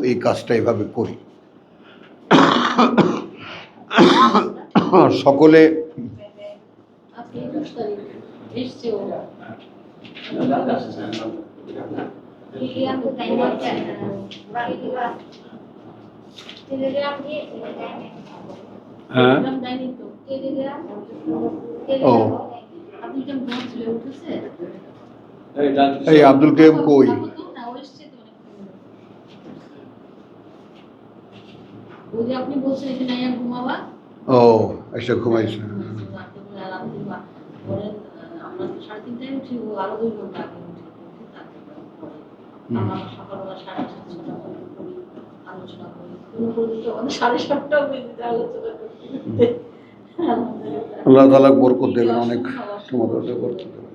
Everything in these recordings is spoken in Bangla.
এই কাজটা এভাবে করি। সকলে হ্যাঁ ও এই আব্দুল কাইয়ুম কই? আপনি বলছেন এখানে আয়া ঘুমাবা। ও এসে ঘুমাইছে। আমরা 3:30টায় উঠি, ও আরো 2 ঘন্টা আগে উঠি। আমরা সকালবেলা 7:30-8টা করি, আলোচনা করি। কোনো পর্যন্ত আমাদের 7:30টাও বেজে যায় আলোচনা করতে। আল্লাহ তাআলা বরকত দেবেন, অনেক তোমাদের বরকত দেবেন।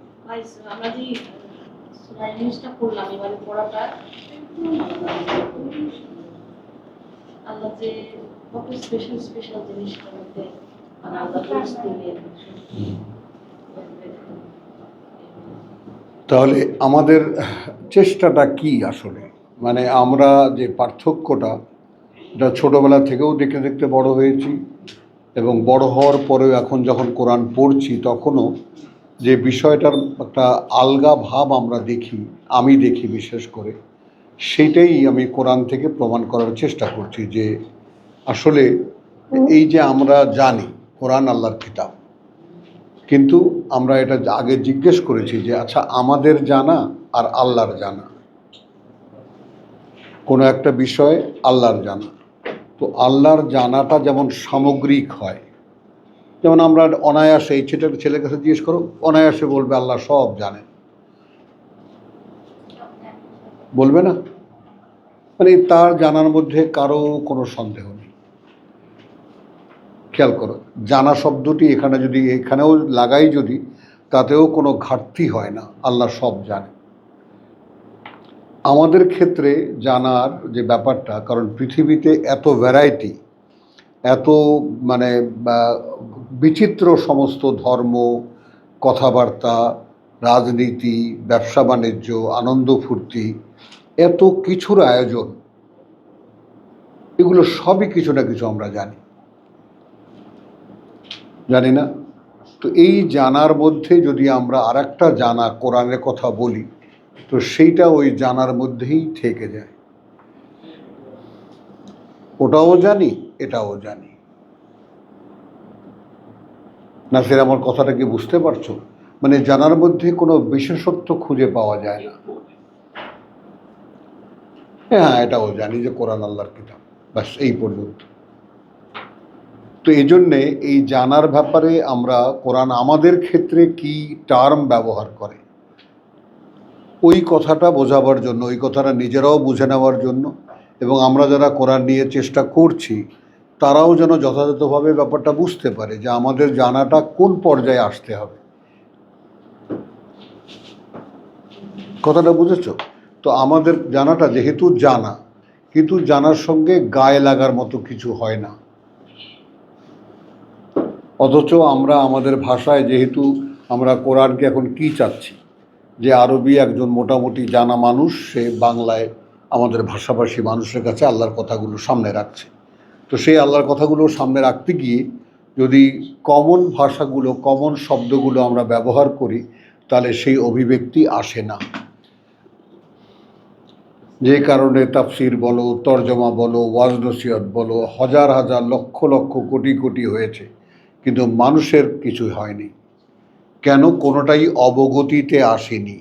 আমরা যে জিনিসটা করলাম এবারে পড়াটা, আল্লাহ যে কত স্পেশাল জিনিসটার মধ্যে মানে আল্লাহ দিলেন। তাহলে আমাদের চেষ্টাটা কি আসলে? মানে আমরা যে পার্থক্যটা, এটা ছোটোবেলা থেকেও দেখতে দেখতে বড় হয়েছি, এবং বড় হওয়ার পরেও এখন যখন কোরআন পড়ছি তখনও যে বিষয়টার একটা আলগা ভাব আমরা দেখি, আমি দেখি বিশেষ করে, সেইটাই আমি কোরআন থেকে প্রমাণ করার চেষ্টা করছি যে আসলে এই যে আমরা জানি কোরআন আল্লাহর কিতাব, কিন্তু আমরা এটা আগে জিজ্ঞেস করেছি যে আচ্ছা আমাদের জানা আর আল্লাহর জানা, কোনো একটা বিষয় আল্লাহর জানা, তো আল্লাহর জানাটা যেমন সামগ্রিক হয়, যেমন আমরা অনায়াসে এই ছেলের কাছে জিজ্ঞেস করো, অনায়াসে বলবে আল্লাহ সব জানেন, বলবে না? মানে তার জানার মধ্যে কারো কোনো সন্দেহ নেই। খেয়াল করো, জানা শব্দটি এখানে যদি এখানেও লাগাই, যদি তাতেও কোনো ঘাটতি হয় না, আল্লাহ সব জানে। আমাদের ক্ষেত্রে জানার যে ব্যাপারটা, কারণ পৃথিবীতে এত ভ্যারাইটি, এত মানে বিচিত্র সমস্ত ধর্ম, কথাবার্তা, রাজনীতি, ব্যবসা বাণিজ্য, আনন্দ ফুর্তি, এত কিছুর আয়োজন, এগুলো সবই কিছু না কিছু আমরা জানি না? তো এই জানার মধ্যে যদি আমরা আরেকটা জানা কোরআনের কথা বলি, তো সেইটা ওই জানার মধ্যেই থেকে যায়। ওটাও জানি, এটাও জানি। নাসির, আমার কথাটা কি বুঝতে পারছো? মানে জানার মধ্যে কোনো বিশেষত্ব খুঁজে পাওয়া যায় না। হ্যাঁ, এটাও জানি যে কোরআন আল্লাহর কিতাব, ব্যাস এই পর্যন্ত। তো এই জন্যে এই জানার ব্যাপারে আমরা কোরআন আমাদের ক্ষেত্রে কি টার্ম ব্যবহার করে, ওই কথাটা বোঝাবার জন্য, ওই কথাটা নিজেরাও বুঝে নেওয়ার জন্য, এবং আমরা যারা কোরআন নিয়ে চেষ্টা করছি তারাও যেন যথাযথভাবে ব্যাপারটা বুঝতে পারে যে আমাদের জানাটা কোন পর্যায়ে আসতে হবে। কথাটা বুঝেছো? তো আমাদের জানাটা যেহেতু জানা, কিন্তু জানার সঙ্গে গায়ে লাগার মতো কিছু হয় না। অথচ আমরা আমাদের ভাষায়, যেহেতু আমরা কোরআনকে এখন কি চাচ্ছি, যে আরবি একজন মোটামুটি জানা মানুষ, সে বাংলায় আমাদের ভাষাভাষী মানুষের কাছে আল্লাহর কথাগুলো সামনে রাখছে। তো সেই আল্লাহর কথাগুলো সামনে রাখতে গিয়ে যদি কমন ভাষাগুলো, কমন শব্দগুলো আমরা ব্যবহার করি, তাহলে সেই অভিব্যক্তি আসে না। যে কারণে তাফসির বলো, তর্জমা বলো, ওয়াজ নসিহত বলো, হাজার হাজার লক্ষ লক্ষ কোটি কোটি হয়েছে, কিন্তু মানুষের কিছুই হয়নি। কেন? কোনোটাই অবগতিতে আসেনি।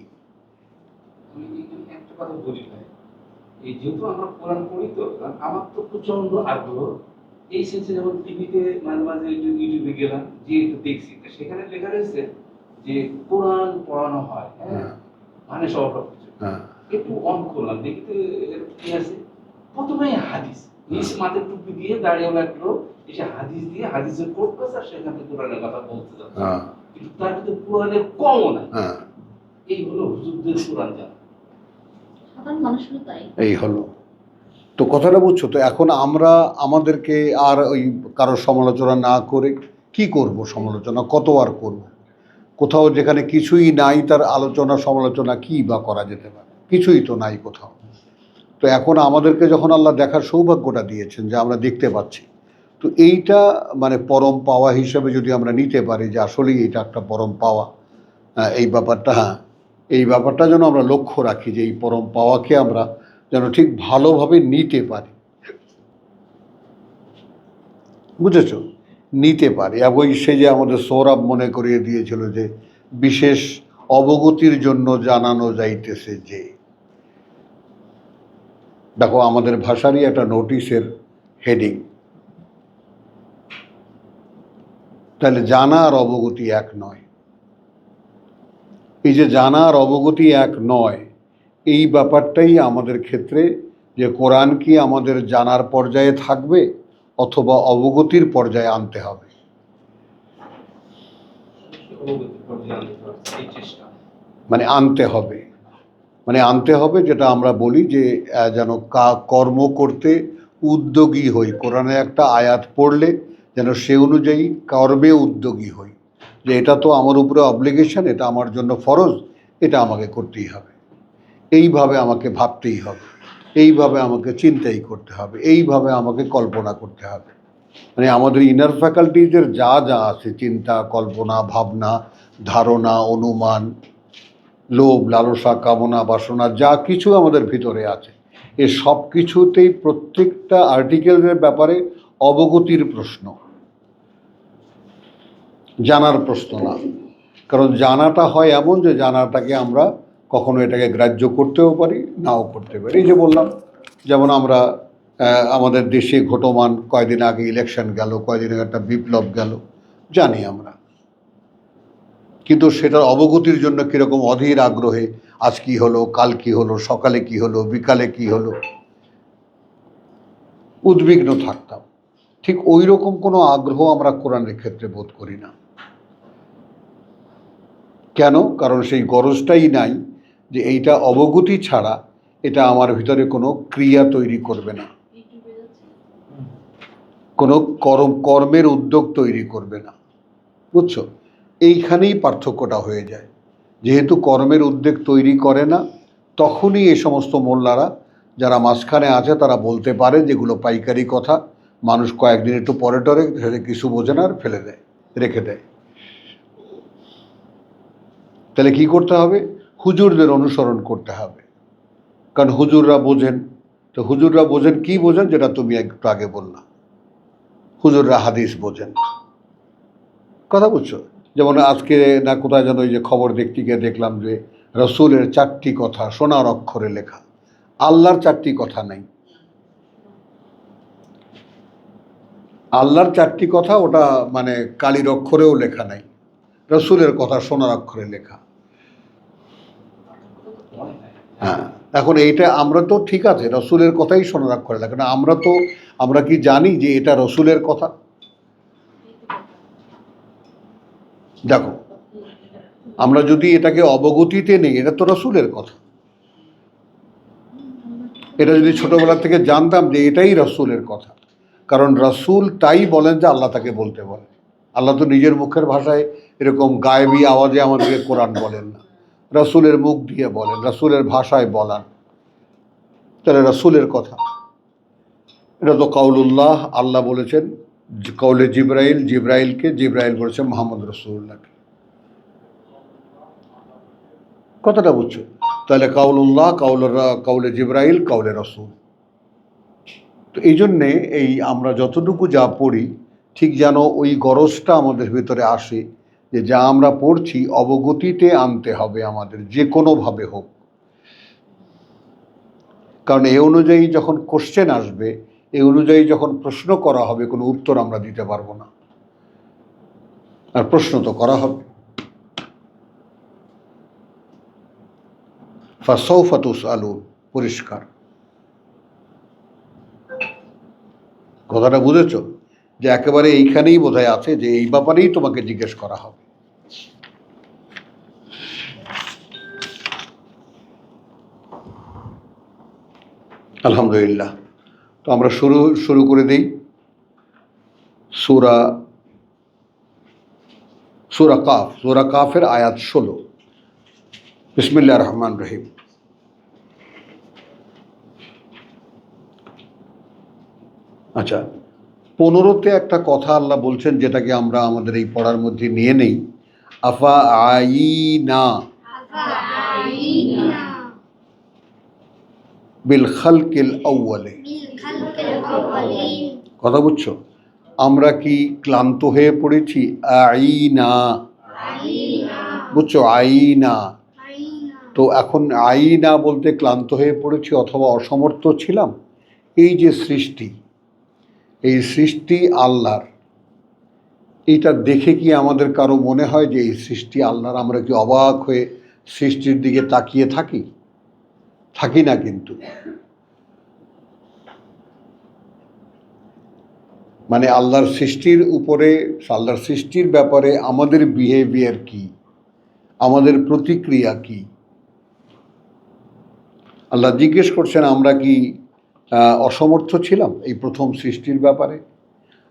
একটা কথা বলি ভাই, এই যেহেতু আমরা কোরআন পড়ি, তো আমার তো প্রচন্ড আগ্রহ এই সেন্সে। যেমন টিভিতে মাঝে মাঝে ইউটিউবে গেলাম, যে একটু দেখছি, সেখানে লেখা রয়েছে যে কোরআন পড়ানো হয়, হ্যাঁ, মানে সব কিছু। একটু অন করলাম, দেখতে কি আছে, প্রথমে হাদিস, নিজ মাথায় টুপি দিয়ে দাঁড়িয়েওয়ালা একটা লোক এসে হাদিস দিয়ে হাদিসের কোট করছে, আর সেখান থেকে কোরআনের কথা বলতে যাচ্ছে, কিন্তু তার ভিতরে কোরআনের কমও নাই। এই হলো হুজুরদের কোরআন জানা, সাধারণ মানুষেরও তাই। এই হলো তো কথাটা, বুঝছো? তো এখন আমরা আমাদেরকে আর ওই কারোর সমালোচনা না করে কি করব? সমালোচনা কত আর করব? কোথাও যেখানে কিছুই নাই তার আলোচনা সমালোচনা কি বা করা যেতে পারে? কিছুই তো নাই কোথাও। তো এখন আমাদেরকে যখন আল্লাহ দেখার সৌভাগ্যটা দিয়েছেন যে আমরা দেখতে পাচ্ছি, তো এইটা মানে পরম পাওয়া হিসেবে যদি আমরা নিতে পারি যে আসলেই এটা একটা পরম পাওয়া, এই ব্যাপারটা, হ্যাঁ, এই ব্যাপারটা যেন আমরা লক্ষ্য রাখি যে এই পরম পাওয়াকে আমরা যেন ঠিক ভালোভাবে নিতে পারি, বুঝেছ, নিতে পারি। এবং সে যে আমাদের সৌরভ মনে করিয়ে দিয়েছিল যে বিশেষ অবগতির জন্য জানানো যাইতেছে যে, দেখো আমাদের ভাষারই একটা নোটিশের হেডিং। তাহলে জানা আর অবগতি এক নয়। এই যে জানা আর অবগতি এক নয়, এই ব্যাপারটাই আমাদের ক্ষেত্রে যে কোরআন কি আমাদের জানার পর্যায়ে থাকবে অথবা অবগতির পর্যায়ে আনতে হবে। অবগতি পর্যায়ে আনতে হবে, এই চেষ্টা। মানে আনতে হবে, মানে আনতে হবে, যেটা আমরা বলি যে যেন কর্ম করতে উদ্যোগী হই। কোরআনে একটা আয়াত পড়লে যেন সে অনুযায়ী কর্মে উদ্যোগী হই, যে এটা তো আমার উপরে অব্লিগেশন, এটা আমার জন্য ফরজ, এটা আমাকে করতেই হবে, এইভাবে আমাকে ভাবতেই হবে, এইভাবে আমাকে চিন্তাই করতে হবে, এইভাবে আমাকে কল্পনা করতে হবে। মানে আমাদের ইনার ফ্যাকাল্টিজের যা যা আছে, চিন্তা, কল্পনা, ভাবনা, ধারণা, অনুমান, লোভ, লালসা, কামনা, বাসনা, যা কিছু আমাদের ভিতরে আছে, এ সব কিছুতেই প্রত্যেকটা আর্টিকেলের ব্যাপারে অবগতির প্রশ্ন, জানার প্রশ্ন না। কারণ জানাটা হয় এমন যে জানাটাকে আমরা কখনো এটাকে গ্রাহ্য করতেও পারি, নাও করতে পারি। এই যে বললাম, যেমন আমরা আমাদের দেশে ঘটমান কয়দিন আগে ইলেকশন গেল, কয়দিন আগে একটা বিপ্লব গেল, জানি আমরা, কিন্তু সেটার অবগতির জন্য কীরকম অধীর আগ্রহে আজ কি হলো, কাল কি হলো, সকালে কি হলো, বিকালে কি হলো, উদ্বিগ্ন থাকতাম। ঠিক ওই রকম কোনো আগ্রহ আমরা কোরআনের ক্ষেত্রে বোধ করি না। কেন? কারণ সেই গরজটাই নাই যে এইটা অবগতি ছাড়া এটা আমার ভিতরে কোনো ক্রিয়া তৈরি করবে না, কোনো কর্মের উদ্যোগ তৈরি করবে না, বুঝছো? এইখানেই পার্থক্যটা হয়ে যায়। যেহেতু কর্মের উদ্যোগ তৈরি করে না, তখনই এই সমস্ত মোল্লারা যারা মাঝখানে আছে তারা বলতে পারে যেগুলো পাইকারি কথা, মানুষ কয়েকদিন একটু পরে টরে সেটা কিছু বোঝে না আর ফেলে দেয়, রেখে দেয়। তাহলে কি করতে হবে? হুজুরদের অনুসরণ করতে হবে, কারণ হুজুররা বোঝেন। তো হুজুররা বোঝেন, কি বোঝেন? যেটা তুমি একটু আগে বললা, হুজুররা হাদিস বোঝেন। কথা বুঝছো? যেমন আজকে না কোথায় যেন ওই যে খবর দেখতে গিয়ে দেখলাম যে রসুলের 4টি কথা সোনার অক্ষরে লেখা, আল্লাহর 4টি কথা নাই। আল্লাহর 4টি কথা ওটা মানে কালির অক্ষরেও লেখা নাই, রসুলের কথা সোনার অক্ষরে লেখা। হ্যাঁ, এখন এইটা আমরা তো ঠিক আছে, রসুলের কথাই সোনার অক্ষরে লেখা, না আমরা কি জানি যে এটা রসুলের কথা? দেখো, আমরা যদি এটাকে অবগতিতে নেই, এটা তো রসুলের কথা। এটা যদি ছোটবেলা থেকে জানতাম যে এটাই রসুলের কথা, কারণ রসুল তাই বলেন যে আল্লাহ তাকে বলতে বলে। আল্লাহ তো নিজের মুখের ভাষায় এরকম গায়েবী আওয়াজে আমাদেরকে কোরআন বলেন না, রসুলের মুখ দিয়ে বলেন, রসুলের ভাষায় বলান। তাহলে রসুলের কথা, এটা তো কাউলুল্লাহ, আল্লাহ বলেছেন কৌলে জিব্রাইলকে, জিব্রাইল বলেছেন মোহাম্মদ রসুল্লাহকে। কথাটা বুঝছো? তাহলে কাউলুল্লাহ, কাউলে জিব্রাইল, কাউলে রসুল। তো এই জন্যে এই আমরা যতটুকু যা পড়ি, ঠিক যেন ওই গরজটা আমাদের ভিতরে আসে যে যা আমরা পড়ছি অবগতিতে আনতে হবে আমাদের, যে কোনোভাবে হোক। কারণ এই অনুযায়ী যখন কোশ্চেন আসবে, এই অনুযায়ী যখন প্রশ্ন করা হবে, কোনো উত্তর আমরা দিতে পারবো না। আর প্রশ্ন তো করা হবে। ফাসাউফা তুসআলুন, পরিষ্কার। কথাটা বুঝেছো? যে একেবারে এইখানেই বোধহয় আছে যে এই ব্যাপারেই তোমাকে জিজ্ঞেস করা হবে। আলহামদুলিল্লাহ। তো আমরা শুরু করে দিই সূরা কাফ, সূরা কাফের আয়াত 16। বিসমিল্লাহির রহমানির রহিম। আচ্ছা, 15-তে একটা কথা আল্লাহ বলছেন, যেটাকে আমরা আমাদের এই পড়ার মধ্যে নিয়ে নেই। আফা আইনা বিল খালকিল আউয়ালে। কথা বুঝছো? আমরা কি ক্লান্ত হয়ে পড়েছি? আইনা, বুঝছো? আইনা। তো এখন আইনা বলতে ক্লান্ত হয়ে পড়েছি অথবা অসমর্থ ছিলাম। এই যে সৃষ্টি, এই সৃষ্টি আল্লাহর, এইটা দেখে কি আমাদের কারো মনে হয় যে এই সৃষ্টি আল্লাহর? আমরা কি অবাক হয়ে সৃষ্টির দিকে তাকিয়ে থাকি? থাকি না কিন্তু। মানে আল্লাহর সৃষ্টির উপরে, আল্লাহর সৃষ্টির ব্যাপারে আমাদের বিহেভিয়ার কি, আমাদের প্রতিক্রিয়া কি? আল্লাহ জিজ্ঞেস করছেন আমরা কি অসমর্থ ছিলাম এই প্রথম সৃষ্টির ব্যাপারে?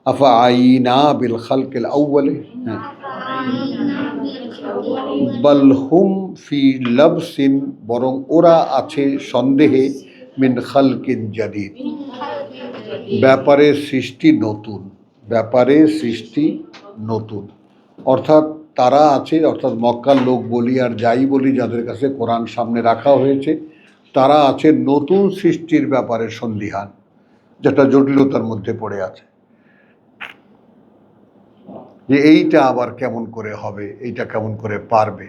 আফা আইনা বিল খালকিল আউয়ালে, হ্যাঁ, বাল হুম ফি লাবসিন, বরং ওরা আছে সন্দেহে, মিন খালকিন জাদিদ, ব্যাপারে সৃষ্টি নতুন, ব্যাপারে সৃষ্টি নতুন। অর্থাৎ তারা আছে, অর্থাৎ মক্কার লোক বলি আর যাই বলি, যাদের কাছে কোরআন সামনে রাখা হয়েছে, তারা আছে নতুন সৃষ্টির ব্যাপারে সন্দিহান, যেটা জটিলতার মধ্যে পড়ে আছে, যে এইটা আবার কেমন করে হবে, এইটা কেমন করে পারবে।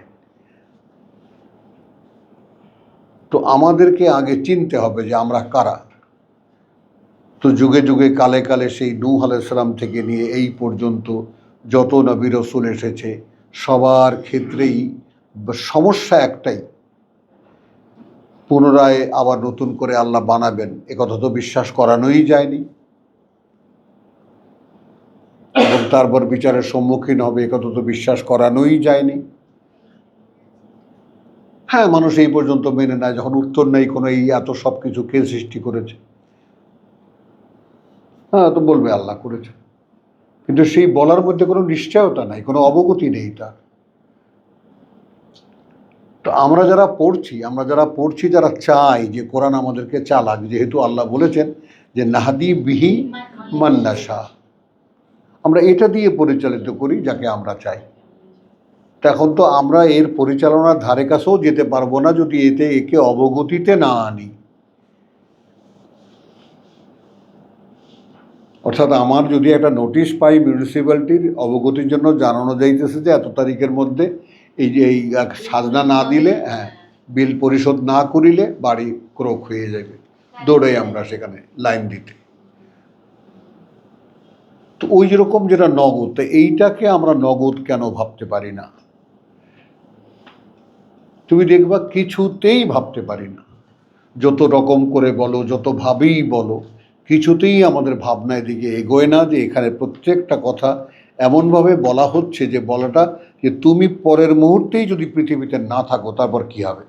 তো আমাদেরকে আগে চিনতে হবে যে আমরা কারা। তো যুগে যুগে কালে কালে সেই নূহ আলাইহিস সালাম থেকে নিয়ে এই পর্যন্ত যত নবী রাসূল এসেছে, সবার ক্ষেত্রেই সমস্যা একটাই, পুনরায় আবার নতুন করে আল্লাহ বানাবেন একথা তো বিশ্বাস করানোই যায়নি, এবং তারপর বিচারের সম্মুখীন হবে একথা তো বিশ্বাস করানোই যায়নি। হ্যাঁ, মানুষ এই পর্যন্ত মেনে নেয়, যখন উত্তর নেই কোনো, এই এত সব কিছু কে সৃষ্টি করেছে? হ্যাঁ, তো বলবে আল্লাহ করেছে, কিন্তু সেই বলার মধ্যে কোনো নিশ্চয়তা নাই, কোনো অবগতি নেই তার। তো আমরা যারা পড়ছি, যারা চাই যে কোরআন আমাদেরকে চালাক, যেহেতু আল্লাহ বলেছেন যে নাহাদি বিহি মান্নাশা, আমরা এটা দিয়ে পরিচালিত করি যাকে আমরা চাই। এখন তো আমরা এর পরিচালনার ধারে কাছেও যেতে পারবো না যদি একে অবগতিতে না আনি। অর্থাৎ আমার যদি একটা নোটিশ পাই মিউনিসিপ্যালিটির, অবগতির জন্য জানানো যাইতেছে যে এত তারিখের মধ্যে এই যে এই সাজনা না দিলে, হ্যাঁ, বিল পরিশোধ না করিলে বাড়ি ক্রোক হয়ে যাবে, দৌড়াই আমরা সেখানে লাইন দিতে। তো ওই যেরকম যেটা নগদ, তো এইটাকে আমরা নগদ কেন ভাবতে পারি না? তুমি দেখবা কিছুতেই ভাবতে পারি না, যত রকম করে বলো, যত ভাবেই বলো, কিছুতেই আমাদের ভাবনা এদিকে এগোয় না যে এখানে প্রত্যেকটা কথা এমনভাবে বলা হচ্ছে যে বলাটা, যে তুমি পরের মুহূর্তেই যদি পৃথিবীতে না থাকো তারপর কি হবে,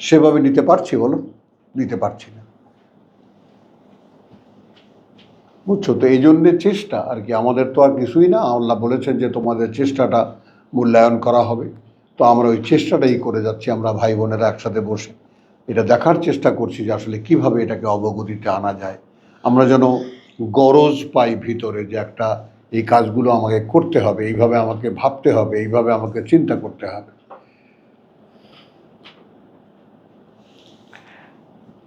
সেভাবে নিতে পারছি? বলো, নিতে পারছি না। বুঝছো? তো এই জন্যে চেষ্টা আর কি, আমাদের তো আর কিছুই না। আল্লাহ বলেছেন যে তোমাদের চেষ্টাটা মূল্যায়ন করা হবে। তো আমরা ওই চেষ্টাটাই করে যাচ্ছি, আমরা ভাই বোনেরা একসাথে বসে এটা দেখার চেষ্টা করছি যে আসলে কিভাবে এটাকে অবগতিতে আনা যায়। আমরা যেন গরজ পাই ভিতরে যে একটা, এই কাজগুলো আমাকে করতে হবে, এইভাবে আমাকে ভাবতে হবে, এইভাবে আমাকে চিন্তা করতে হবে।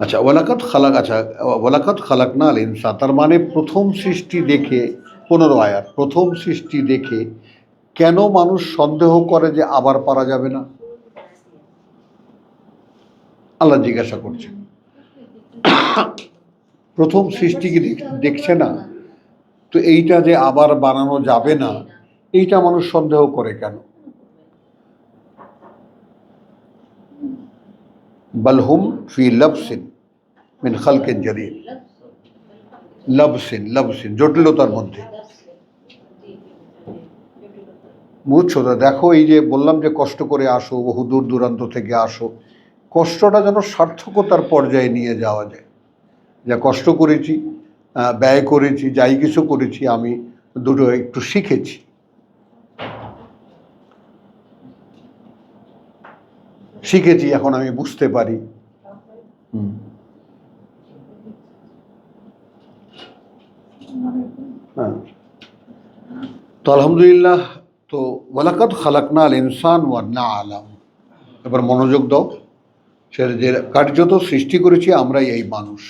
আচ্ছা, ওয়ালাকাত খালাকনা আল ইনসান, তার মানে প্রথম সৃষ্টি দেখে, 15 আয়াত, প্রথম সৃষ্টি দেখে কেন মানুষ সন্দেহ করে যে আবার পারা যাবে না? আল্লাহ জিজ্ঞাসা করছেন। প্রথম সৃষ্টি কি দেখছে না? তো এইটা যে আবার বানানো যাবে না, এইটা মানুষ সন্দেহ করে কেন? বালহুম ফি লাবসিন মিন খালকিন জাদীদ, লাবসিন জটিলতার মধ্যে। বুঝছো? তো দেখো, এই যে বললাম যে কষ্ট করে আসো, বহু দূর দূরান্ত থেকে আসো, কষ্টটা যেন সার্থকতার পর্যায়ে নিয়ে যাওয়া যায়। যা কষ্ট করেছি, ব্যয় করেছি, যাই কিছু করেছি, আমি দুটো একটু শিখেছি, এখন আমি বুঝতে পারি। হ্যাঁ, তো আলহামদুলিল্লাহ। তো ওয়ালাকাদ খালাকনাল ইনসান ওয়া না'লাম, এবার মনোযোগ দাও। সে যে কার্যত সৃষ্টি করেছি আমরাই এই মানুষ,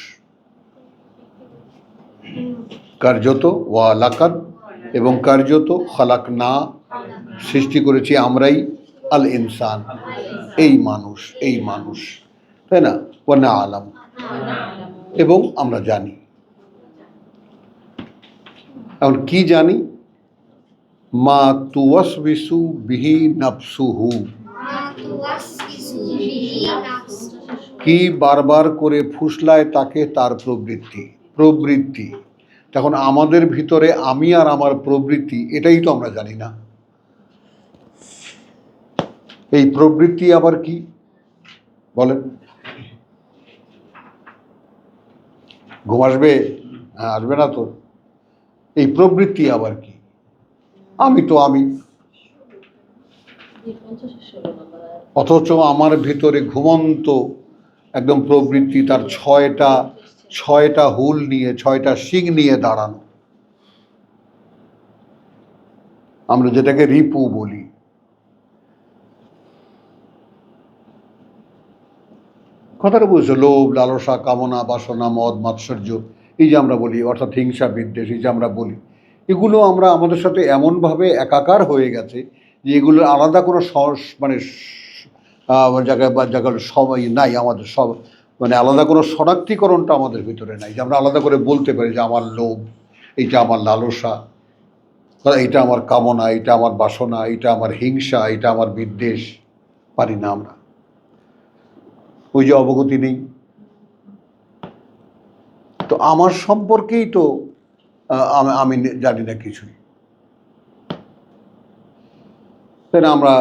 কার্যত ওয়ালাকাদ এবং কার্যত খালাকনা সৃষ্টি করেছি আমরাই আল ইনসান এই মানুষ, এই মানুষ, তাই না? ওয়া না'লাম এবং আমরা জানি। এখন কি জানি? মা তুওয়াসবিসু বিহি নাফসুহু, কি বারবার করে ফুসলায় তাকে তার প্রবৃত্তি। প্রবৃত্তি তখন আমাদের ভিতরে আমি আর আমার প্রবৃত্তি, এটাই তো আমরা জানি না। এই প্রবৃত্তি আবার কি বলেন? ঘুম আসবে? হ্যাঁ, আসবে না তো। এই প্রবৃত্তি আবার কি? আমি তো আমি, অথচ আমার ভিতরে ঘুমন্ত একদম প্রবৃত্তি, তার ছয়টা হুল নিয়ে, ছয়টা শিং নিয়ে দাঁড়ানো, আমরা যেটাকে রিপু বলি। কথাটা বুঝছো? লোভ, লালসা, কামনা, বাসনা, মদ, মাৎসর্য, এই যে আমরা বলি, অর্থাৎ হিংসা, বিদ্বেষ, এই যে আমরা বলি, এগুলো আমরা আমাদের সাথে এমনভাবে একাকার হয়ে গেছে যে এগুলোর আলাদা কোনো মানে জায়গায় বা জায়গায় সবাই নাই আমাদের, সব মানে আলাদা কোনো শনাক্তিকরণটা আমাদের ভিতরে নাই যে আমরা আলাদা করে বলতে পারি যে আমার লোভ, এইটা আমার লালসা, এইটা আমার কামনা, এইটা আমার বাসনা, এইটা আমার হিংসা, এইটা আমার বিদ্বেষ। পারি না আমরা। ওই যে অবগতি নেই। তো আমার সম্পর্কেই তো আমি জানি না কিছুই, তাই না? আমরা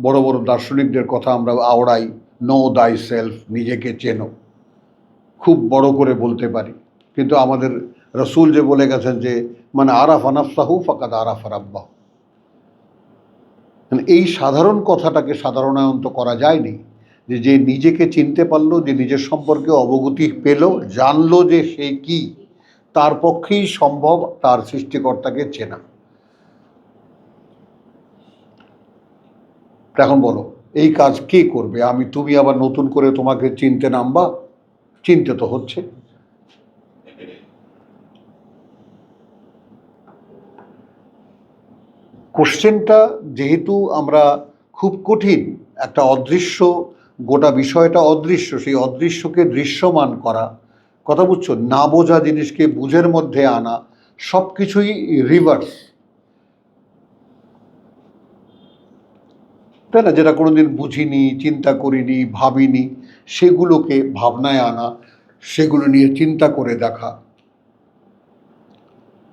বড় বড় দার্শনিকদের কথা আমরা আওড়াই, নো দাই সেলফ, নিজেকে চেনো, খুব বড় করে বলতে পারি। কিন্তু আমাদের রসুল যে বলে গেছেন যে মানে আরাফা নাফসাহু ফাকাদ আরাফা রাব্বাহু, এই সাধারণ কথাটাকে সাধারণায়ন তো করা যায়নি। যে নিজেকে চিনতে পারলো, যে নিজের সম্পর্কে অবগতি পেল, জানলো যে সে কি, তার পক্ষেই সম্ভব তার সৃষ্টিকর্তাকে চেনা। এখন বলো, এই কাজ কে করবে? আমি, তুমি আবার নতুন করে তোমাকে চিনতে নামবা? চিনতে তো হচ্ছে। কোশ্চেনটা যেহেতু আমরা খুব কঠিন, একটা অদৃশ্য, গোটা বিষয়টা অদৃশ্য, সেই অদৃশ্যকে দৃশ্যমান করা, কথা বুঝছো? না বোঝা জিনিসকে বুঝের মধ্যে আনা, সব কিছুই রিভার্স, তাই না? যেটা কোনোদিন বুঝিনি, চিন্তা করিনি, ভাবিনি, সেগুলোকে ভাবনায় আনা, সেগুলো নিয়ে চিন্তা করে দেখা,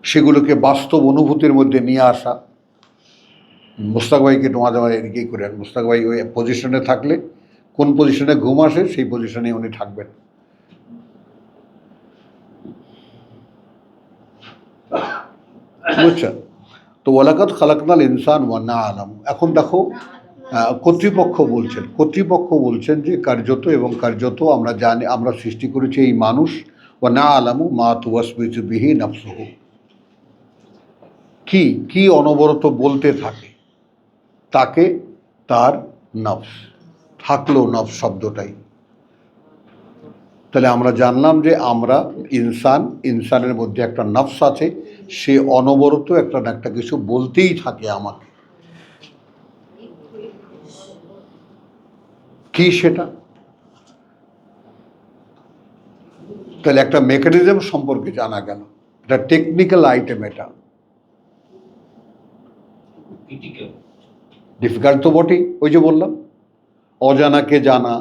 সেগুলোকে বাস্তব অনুভূতির মধ্যে নিয়ে আসা। মুস্তাক ভাইকে তোমাদের আমার এদিকেই করে, মুস্তাক ভাই ওই পজিশনে থাকলে, কোন পজিশনে ঘুম আসে সেই পজিশনে উনি থাকবেন। বুঝছেন? তো ওয়ালাকাদ খালাকনাল ইনসান ওয়া না'লাম। এখন দেখো, কর্তৃপক্ষ বলছেন যে কার্যত এবং কার্যত আমরা জানি, আমরা সৃষ্টি করেছি এই মানুষ, ওয়া না'লামু মা তুওয়াসবিসু বিহি নাফসুহু, কি অনবরত বলতে থাকে তাকে তার নফস। থাকলো নফস শব্দটাই, তাহলে আমরা জানলাম যে আমরা ইনসানের মধ্যে একটা নফস আছে, সে অনবরত একটা না একটা কিছু বলতেই থাকে আমাকে। কি সেটা? তাহলে একটা মেকানিজম সম্পর্কে জানা গেল, এটা টেকনিক্যাল আইটেম। এটা ডিফিকাল্ট তো বটেই। ওই যে বললাম, অজানাকে জানা,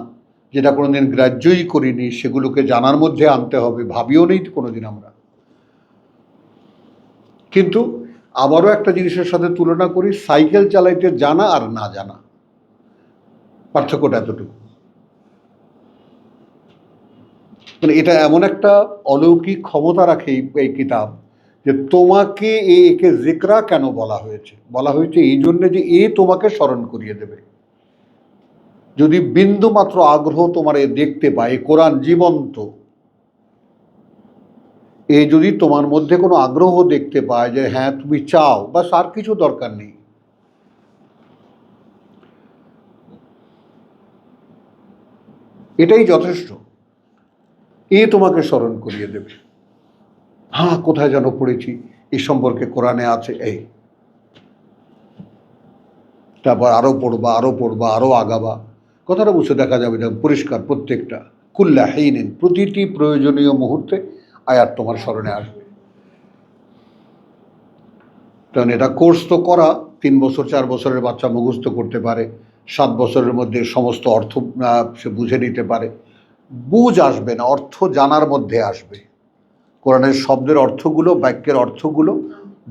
যেটা কোনোদিন গ্রাহ্যই করিনি, সেগুলোকে জানার মধ্যে আনতে হবে, ভাবিও নেই কোনোদিন আমরা। কিন্তু আবারও একটা জিনিসের সাথে তুলনা করি, সাইকেল চালাইতে জানা আর না জানা, পার্থক্যটা এতটুকু। মানে এটা এমন একটা অলৌকিক ক্ষমতা রাখে এই কিতাব, যে তোমাকে একে জিকরা কেন বলা হয়েছে? বলা হয়েছে এই জন্যে যে এ তোমাকে স্মরণ করিয়ে দেবে। যদি বিন্দু মাত্র আগ্রহ তোমার এ দেখতে পায়, কোরআন জীবন্ত, এ যদি তোমার মধ্যে কোনো আগ্রহ দেখতে পায় যে হ্যাঁ তুমি চাও, বাস, আর কিছু দরকার নেই। এটাই যথেষ্ট। এ তোমাকে স্মরণ করিয়ে দেবে, হ্যাঁ কোথায় যেন পড়েছি, এই সম্পর্কে কোরআনে আছে, এই তারপর আরো পড়বা, আরো পড়বা, আরো আগাবা। কথাটা বুঝে দেখা যাবে যে পরিষ্কার প্রত্যেকটা কুল্লা হিনিন, প্রতিটি প্রয়োজনীয় মুহূর্তে আয়াত তোমার স্মরণে আসবে। কারণ এটা কোর্স তো করা 3 বছর 4 বছরের বাচ্চা মুখস্থ করতে পারে, 7 বছরের মধ্যে সমস্ত অর্থ সে বুঝে নিতে পারে। বুঝ আসবে না, অর্থ জানার মধ্যে আসবে। কোরআনের শব্দের অর্থগুলো, বাক্যের অর্থগুলো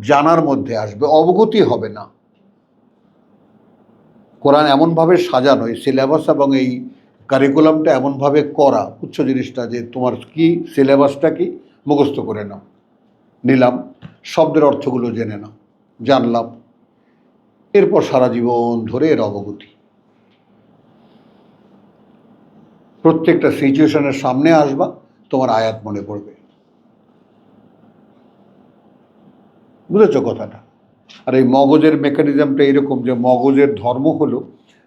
জানার মধ্যে আসবে, অবগতি হবে না। কোরআন এমনভাবে সাজানো, এই সিলেবাস এবং এই কারিকুলামটা এমনভাবে করা, উচ্চ জিনিসটা, যে তোমার কি সিলেবাসটা কি মুখস্থ করে নাও, নিলাম, শব্দের অর্থগুলো জেনে নাও, জানলাম, এরপর সারা জীবন ধরে এর অবগতি। প্রত্যেকটা সিচুয়েশনের সামনে আসবা, তোমার আয়াত মনে পড়বে। বুঝেছো কথাটা? আর এই মগজের মেকানিজমটা এরকম যে মগজের ধর্ম হলো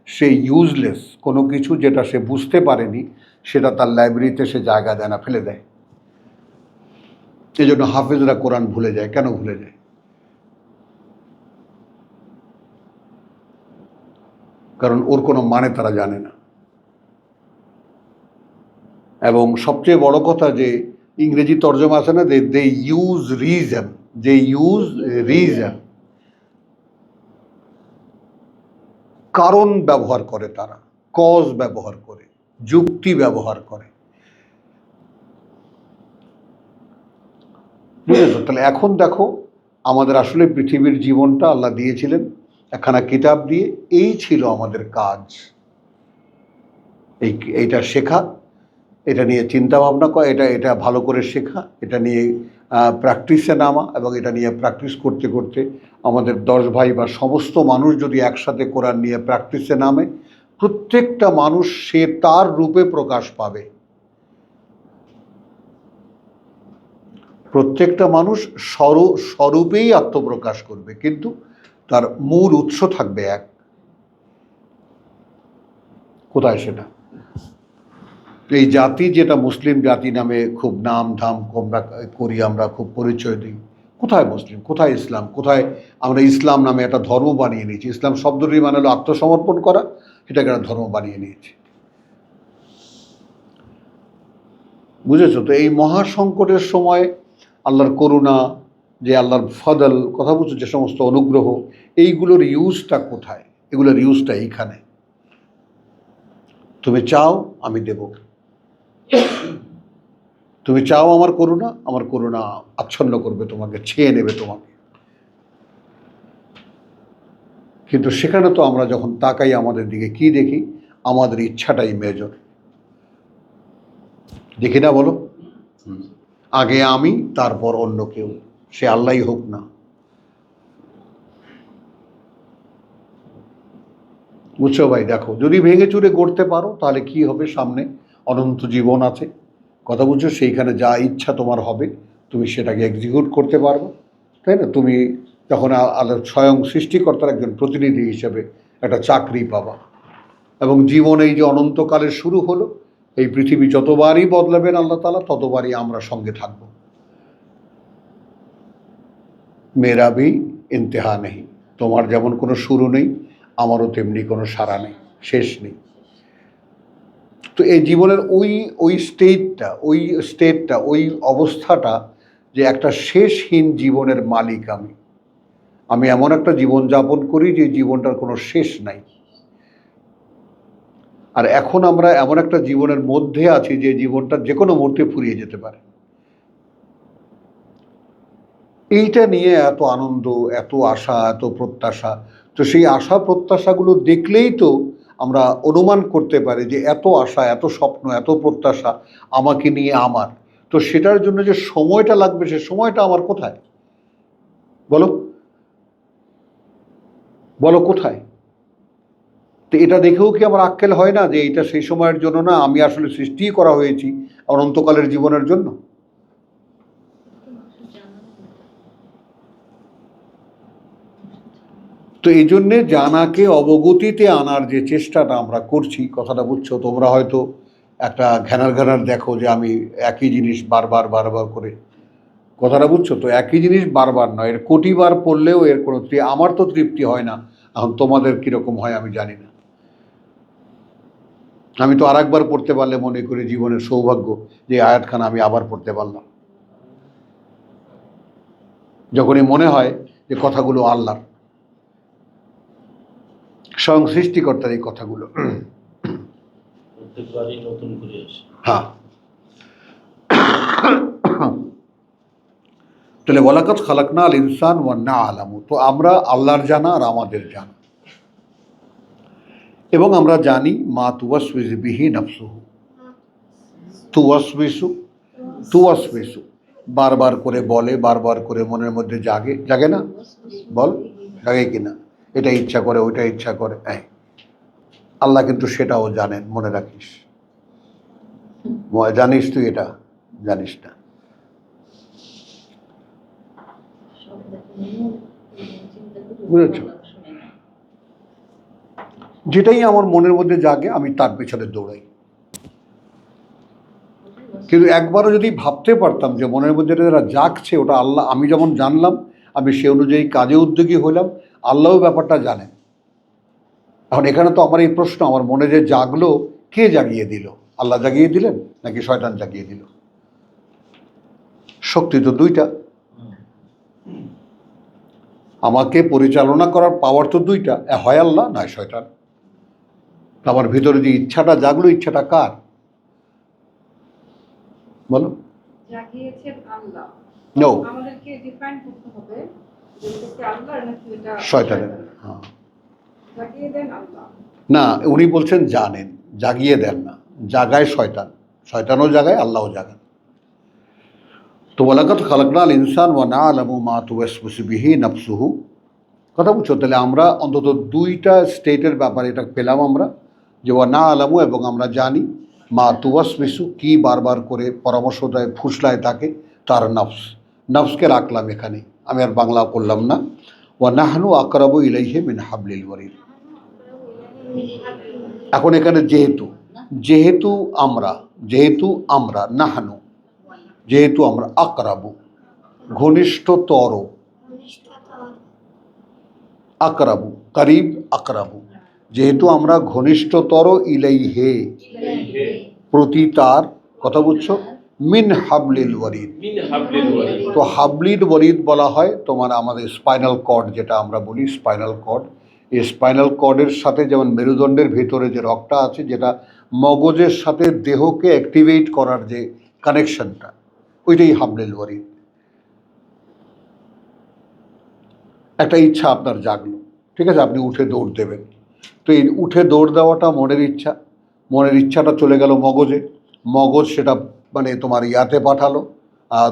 সে ইউজলেস কোনো কিছু যেটা সে বুঝতে পারেনি সেটা তার লাইব্রেরিতে সে জায়গা দেয় না, ফেলে দেয়। এই জন্য হাফেজরা কোরআন ভুলে যায়। কেন ভুলে যায়? কারণ ওর কোনো মানে তারা জানে না। এবং সবচেয়ে বড় কথা যে ইংরেজি তর্জমা আছে না, they use reason, they use reason, কারণ ব্যবহার করে, তারা কজ ব্যবহার করে, যুক্তি ব্যবহার করে। বুঝেছো? তাহলে এখন দেখো আমাদের আসলে পৃথিবীর জীবনটা আল্লাহ দিয়েছিলেন একখানা কিতাব দিয়ে। এই ছিল আমাদের কাজ, এইটা শেখা, এটা নিয়ে চিন্তা ভাবনা করা, এটা ভালো করে শেখা, এটা নিয়ে প্র্যাকটিসে নামা, এবং এটা নিয়ে প্র্যাকটিস করতে করতে আমাদের 10 ভাই বা সমস্ত মানুষ যদি একসাথে কোরআন নিয়ে প্র্যাকটিসে নামে, প্রত্যেকটা মানুষ সে তার রূপে প্রকাশ পাবে। প্রত্যেকটা মানুষ স্বরূপেই আত্মপ্রকাশ করবে, কিন্তু তার মূল উৎস থাকবে এক। কোথায় সেটা? এই জাতি যেটা মুসলিম জাতি নামে খুব নাম ধাম করি, আমরা খুব পরিচয় দিই, কোথায় মুসলিম, কোথায় ইসলাম, কোথায় আমরা ইসলাম নামে একটা ধর্ম বানিয়ে নিয়েছি। ইসলাম শব্দটি মানে হলো আত্মসমর্পণ করা, এটাকে একটা ধর্ম বানিয়ে নিয়েছি। বুঝেছো তো? এই মহা সংকটের সময় আল্লাহর করুণা, যে আল্লাহর ফদল, কথা বুঝছো, যে সমস্ত অনুগ্রহ, এইগুলোর ইউজটা কোথায়? এগুলোর ইউজটা এইখানে। তুমি চাও, আমি দেব। তুমি চাও আমার করুণা আচ্ছন্ন করবে তোমাকে, ছেয়ে নেবে তোমাকে। কিন্তু সেখানে তো আমরা যখন তাকাই আমাদের দিকে, কি দেখি? আমাদের ইচ্ছাটাই মেজর, দেখি না বলো? আগে আমি, তারপর অন্য কেউ, সে আল্লাহই হোক না। বুঝছো ভাই? দেখো, যদি ভেঙে চুরে গড়তে পারো তাহলে কি হবে? সামনে অনন্ত জীবন আছে, কথা বুঝছো? সেইখানে যা ইচ্ছা তোমার হবে, তুমি সেটাকে এক্সিকিউট করতে পারবে, তাই না? তুমি যখন স্বয়ং সৃষ্টিকর্তার একজন প্রতিনিধি হিসেবে একটা চাকরি পাবা, এবং জীবন এই যে অনন্তকালের শুরু হলো, এই পৃথিবী যতবারই বদলাবেন আল্লাহ তাআলা, ততবারই আমরা সঙ্গে থাকব। মেরা ভি ইন্তেহা নেই, তোমার যেমন কোনো শুরু নেই, আমারও তেমনি কোনো সারা নেই, শেষ নেই। তো এই জীবনের ওই স্টেটটা, ওই অবস্থাটা, যে একটা শেষহীন জীবনের মালিক আমি এমন একটা জীবন যাপন করি যে জীবনটার কোনো শেষ নাই। আর এখন আমরা এমন একটা জীবনের মধ্যে আছি যে জীবনটা যে কোনো মুহূর্তে ফুরিয়ে যেতে পারে। এইটা নিয়ে এত আনন্দ, এত আশা, এত প্রত্যাশা। তো সেই আশা প্রত্যাশাগুলো দেখলেই তো আমরা অনুমান করতে পারি যে এত আশা, এত স্বপ্ন, এত প্রত্যাশা আমাকে নিয়ে আমার, তো সেটার জন্য যে সময়টা লাগবে, সে সময়টা আমার কোথায়? বলো বলো কোথায়? তো এটা দেখেও কি আমার আক্কেল হয় না যে এটা সেই সময়ের জন্য না, আমি আসলে সৃষ্টিই করা হয়েছি অনন্তকালের জীবনের জন্য? তো এই জন্যে জানাকে অবগতিতে আনার যে চেষ্টাটা আমরা করছি, কথাটা বুঝছো? তোমরা হয়তো একটা ঘ্যানার দেখো যে আমি একই জিনিস বারবার বারবার করে, কথাটা বুঝছো তো? একই জিনিস বারবার নয়, এর কোটিবার পড়লেও এর কোনো আমার তো তৃপ্তি হয় না। এখন তোমাদের কীরকম হয় আমি জানি না। আমি তো আরেকবার পড়তে পারলে মনে করি জীবনের সৌভাগ্য যে আয়াতখানা আমি আবার পড়তে পারলাম, যখনই মনে হয় যে কথাগুলো আল্লাহর, স্বয়ং সৃষ্টিকর্তার এই কথাগুলো। প্রত্যেকবারই নতুন করে আসে। হ্যাঁ, তাহলে ওয়ালাকাদ খালাকনাল ইনসান ওয়া না'লামু, তো আমরা আল্লাহর জানা আর আমাদের জানা, এবং আমরা জানি মা তুওয়াসবিসু বিহি নাফসুহু, তুওয়াসবিসু বারবার করে বলে, বারবার করে মনের মধ্যে জাগে, জাগে না? বল, জাগে কিনা? এটা ইচ্ছা করে, ওইটা ইচ্ছা করে। আল্লাহ কিন্তু সেটাও জানেন, মনে রাখিস। জানিস তুই এটা? জানিস না। বুঝেছ? যেটাই আমার মনের মধ্যে জাগে আমি তার পেছনে দৌড়াই। কিন্তু একবারও যদি ভাবতে পারতাম যে মনের মধ্যে যারা জাগছে ওটা আল্লাহ, আমি যেমন জানলাম, আমি সে অনুযায়ী কাজে উদ্যোগী হলাম, আল্লাহও ব্যাপারটা জানেন। এখন এখানে তো আমার এই প্রশ্ন, আমার মনে যে জাগলো, কে জাগিয়ে দিল? আল্লাহ জাগিয়ে দিলেন নাকি শয়তান জাগিয়ে দিল? শক্তি তো দুইটা, আমাকে পরিচালনা করার পাওয়ার তো দুইটা, হয় আল্লাহ নয় শয়তান। আমার ভিতরে যে ইচ্ছাটা জাগলো, ইচ্ছাটা কার? বলো। জাগিয়েছেন আল্লাহ। নো, আমাদেরকে ডিফাইন করতে হবে যে এটা আল্লাহর নাকি এটা শয়তানের। হ্যাঁ, জাগিয়ে দেন আল্লাহ না, উনি বলছেন জানেন, জাগিয়ে দেন না, জাগায় শয়তান, শয়তানও জাগায়, আল্লাহও জাগান। তো ওয়ালাকাদ খালাকনাল ইনসান ওয়া না'লামু মা তুওয়াসবিসু বিহি নাফসুহু, কথা বুঝছো? তাহলে আমরা অন্তত দুইটা স্টেটের ব্যাপারে এটা পেলাম আমরা, যে ওয়া না'লামু, এবং আমরা জানি মা তুওয়াসবিসু, কি বারবার করে পরামর্শ দেয়, ফুসলায় তাকে, তার নফস। নফসকে রাখলাম এখানে, আমি আর বাংলা করলাম না। ওয়া নাহনু আকরাবু ইলাইহি মিন হাবলিল ওয়ারিদ। এখন এখানে যেহেতু আমরা নাহনু, যেহেতু আমরা আকরাবু, ঘনিষ্ঠতর, আকরাবু করিব, আকরাবু, যেহেতু আমরা ঘনিষ্ঠতর, ইলাইহে প্রতি তার, কথা বুঝছো? মিন হাবলিল ওয়ারিদ, তো হাবলিল ওয়ারিদ বলা হয় তোমার আমাদের স্পাইনাল কর্ড, যেটা আমরা বলি স্পাইনাল কর্ড। এই স্পাইনাল কর্ডের সাথে যেমন মেরুদণ্ডের ভেতরে যে রগটা আছে, যেটা মগজের সাথে দেহকে অ্যাক্টিভেট করার যে কানেকশনটা, ওইটাই হাবলিল ওয়ারিদ। একটা ইচ্ছা আপনার জাগলো, ঠিক আছে, আপনি উঠে দৌড় দেবেন। তো এই উঠে দৌড় দেওয়াটা মনের ইচ্ছা, মনের ইচ্ছাটা চলে গেল মগজে, মগজ সেটা মানে তোমার ইয়াতে পাঠালো,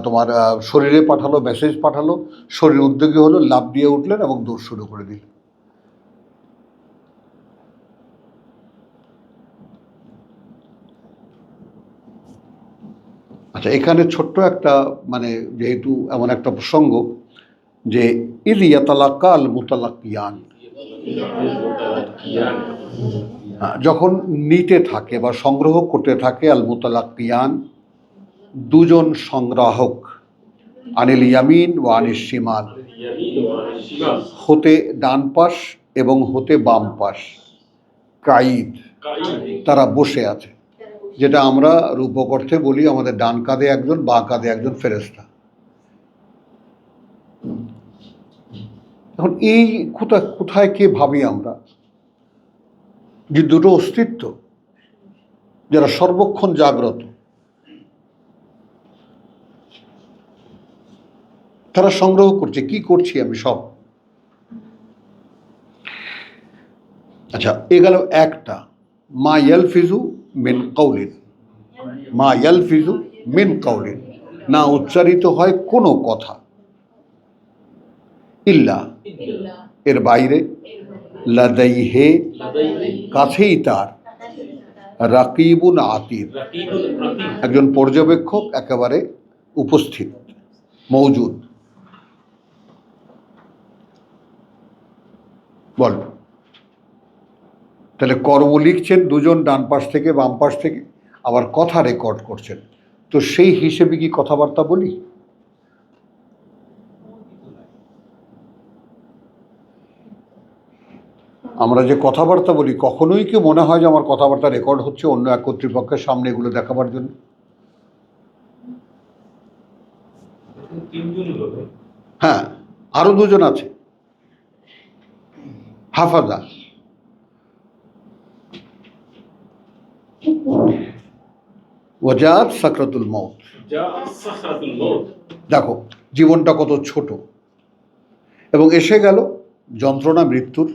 তোমার শরীরে পাঠালো, মেসেজ পাঠালো, শরীর উদ্যোগী হলো, লাফ দিয়ে উঠলেন এবং দৌড় শুরু করে দিলেন। আচ্ছা, এখানে ছোট্ট একটা মানে যেহেতু এমন একটা প্রসঙ্গ যে ইদ ইয়াতালাক্কা আল মুতালাক্কিয়ান, যখন নিতে থাকে বা সংগ্রহ করতে থাকে আল মুতালাক্কিয়ান, দুজন সংগ্রাহক, আনিল ইয়ামিন ও আনিল শিমাল, হতে ডান পাশ এবং হতে বাম পাশ, কাঈদ, তারা বসে আছে, যেটা আমরা রূপক অর্থে বলি আমাদের ডান কাঁধে একজন, বাঁ কাঁধে একজন ফেরেশতা। এখন এই কোথায় কে ভাবি আমরা যে দুটো অস্তিত্ব যারা সর্বক্ষণ জাগ্রত, তারা সংগ্রহ করছে, কি করছি আমি সব। আচ্ছা, এ গেল একটা, মা ইয়ালফিজু মিন কাউলিন, মা ইয়ালফিজু মিন কাউলিন, না উচ্চারিত হয় কোনো কথা, ইল্লা, এর বাইরে, লাদাইহে, কাছেই তার, রাকিবুন আতিদ, একজন পর্যবেক্ষক একেবারে উপস্থিত, মৌজুদ। বল, তাহলে কর্ম লিখছেন দুজন, ডান পাশ থেকে বাম পাশ থেকে, আবার কথা রেকর্ড করছেন, তো সেই হিসেবে কি কথাবার্তা বলি? আমরা যে কথাবার্তা বলি, কখনোই কি মনে হয় যে আমার কথাবার্তা রেকর্ড হচ্ছে অন্য এক কর্তৃপক্ষের সামনে এগুলো দেখাবার জন্য? তিনজনই হবে। হ্যাঁ, আরো দুজন আছে, হাফাজা। ওয়াজাত সাকরাতুল মউত। দেখো জীবনটা কত ছোট, এবং এসে গেল যন্ত্রণা মৃত্যুর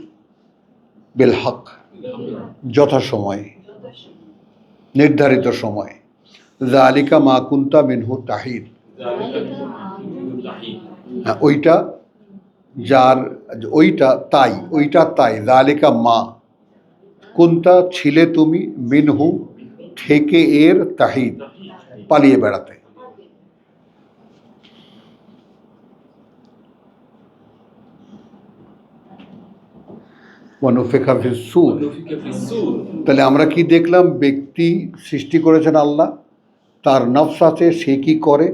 বিল হক, যথাসময়ে, নির্ধারিত সময়ে। যালিকা মা কুনতা মিনহু তাহিদ। হ্যাঁ, ওইটা যার, ওইটা তাই। যালিকা মা কুনতা ছিলে তুমি, মিনহু থেকে, এর তাহিদ পালিয়ে বেড়াতে। ওয়ানুফিখা ফিস সূর। তাহলে আমরা কি দেখলাম? ব্যক্তি সৃষ্টি করেছেন আল্লাহ, তার নফস আছে, সে কি করে,